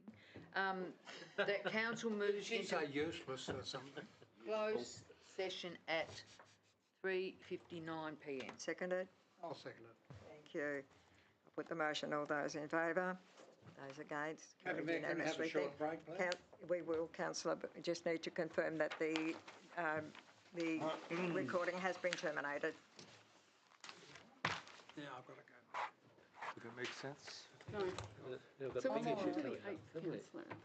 Speaker 2: that council moves
Speaker 1: She's
Speaker 2: into
Speaker 1: so useless or something.
Speaker 2: closed session at 3:59 p.m.
Speaker 4: Seconded?
Speaker 1: I'll second it.
Speaker 4: Thank you. I'll put the motion. All those in favour? Those against?
Speaker 1: Madam
Speaker 4: Carried
Speaker 1: Mayor, can we have a
Speaker 4: unanimously.
Speaker 1: short break, please?
Speaker 4: We will, councillor, but we just need to confirm that the recording has been terminated.
Speaker 1: Yeah, I've got to go.
Speaker 10: Did that make sense?
Speaker 12: No.
Speaker 7: They've got
Speaker 12: So
Speaker 7: big
Speaker 12: we
Speaker 7: issues,
Speaker 12: can do
Speaker 7: haven't they?
Speaker 12: 8, councillor.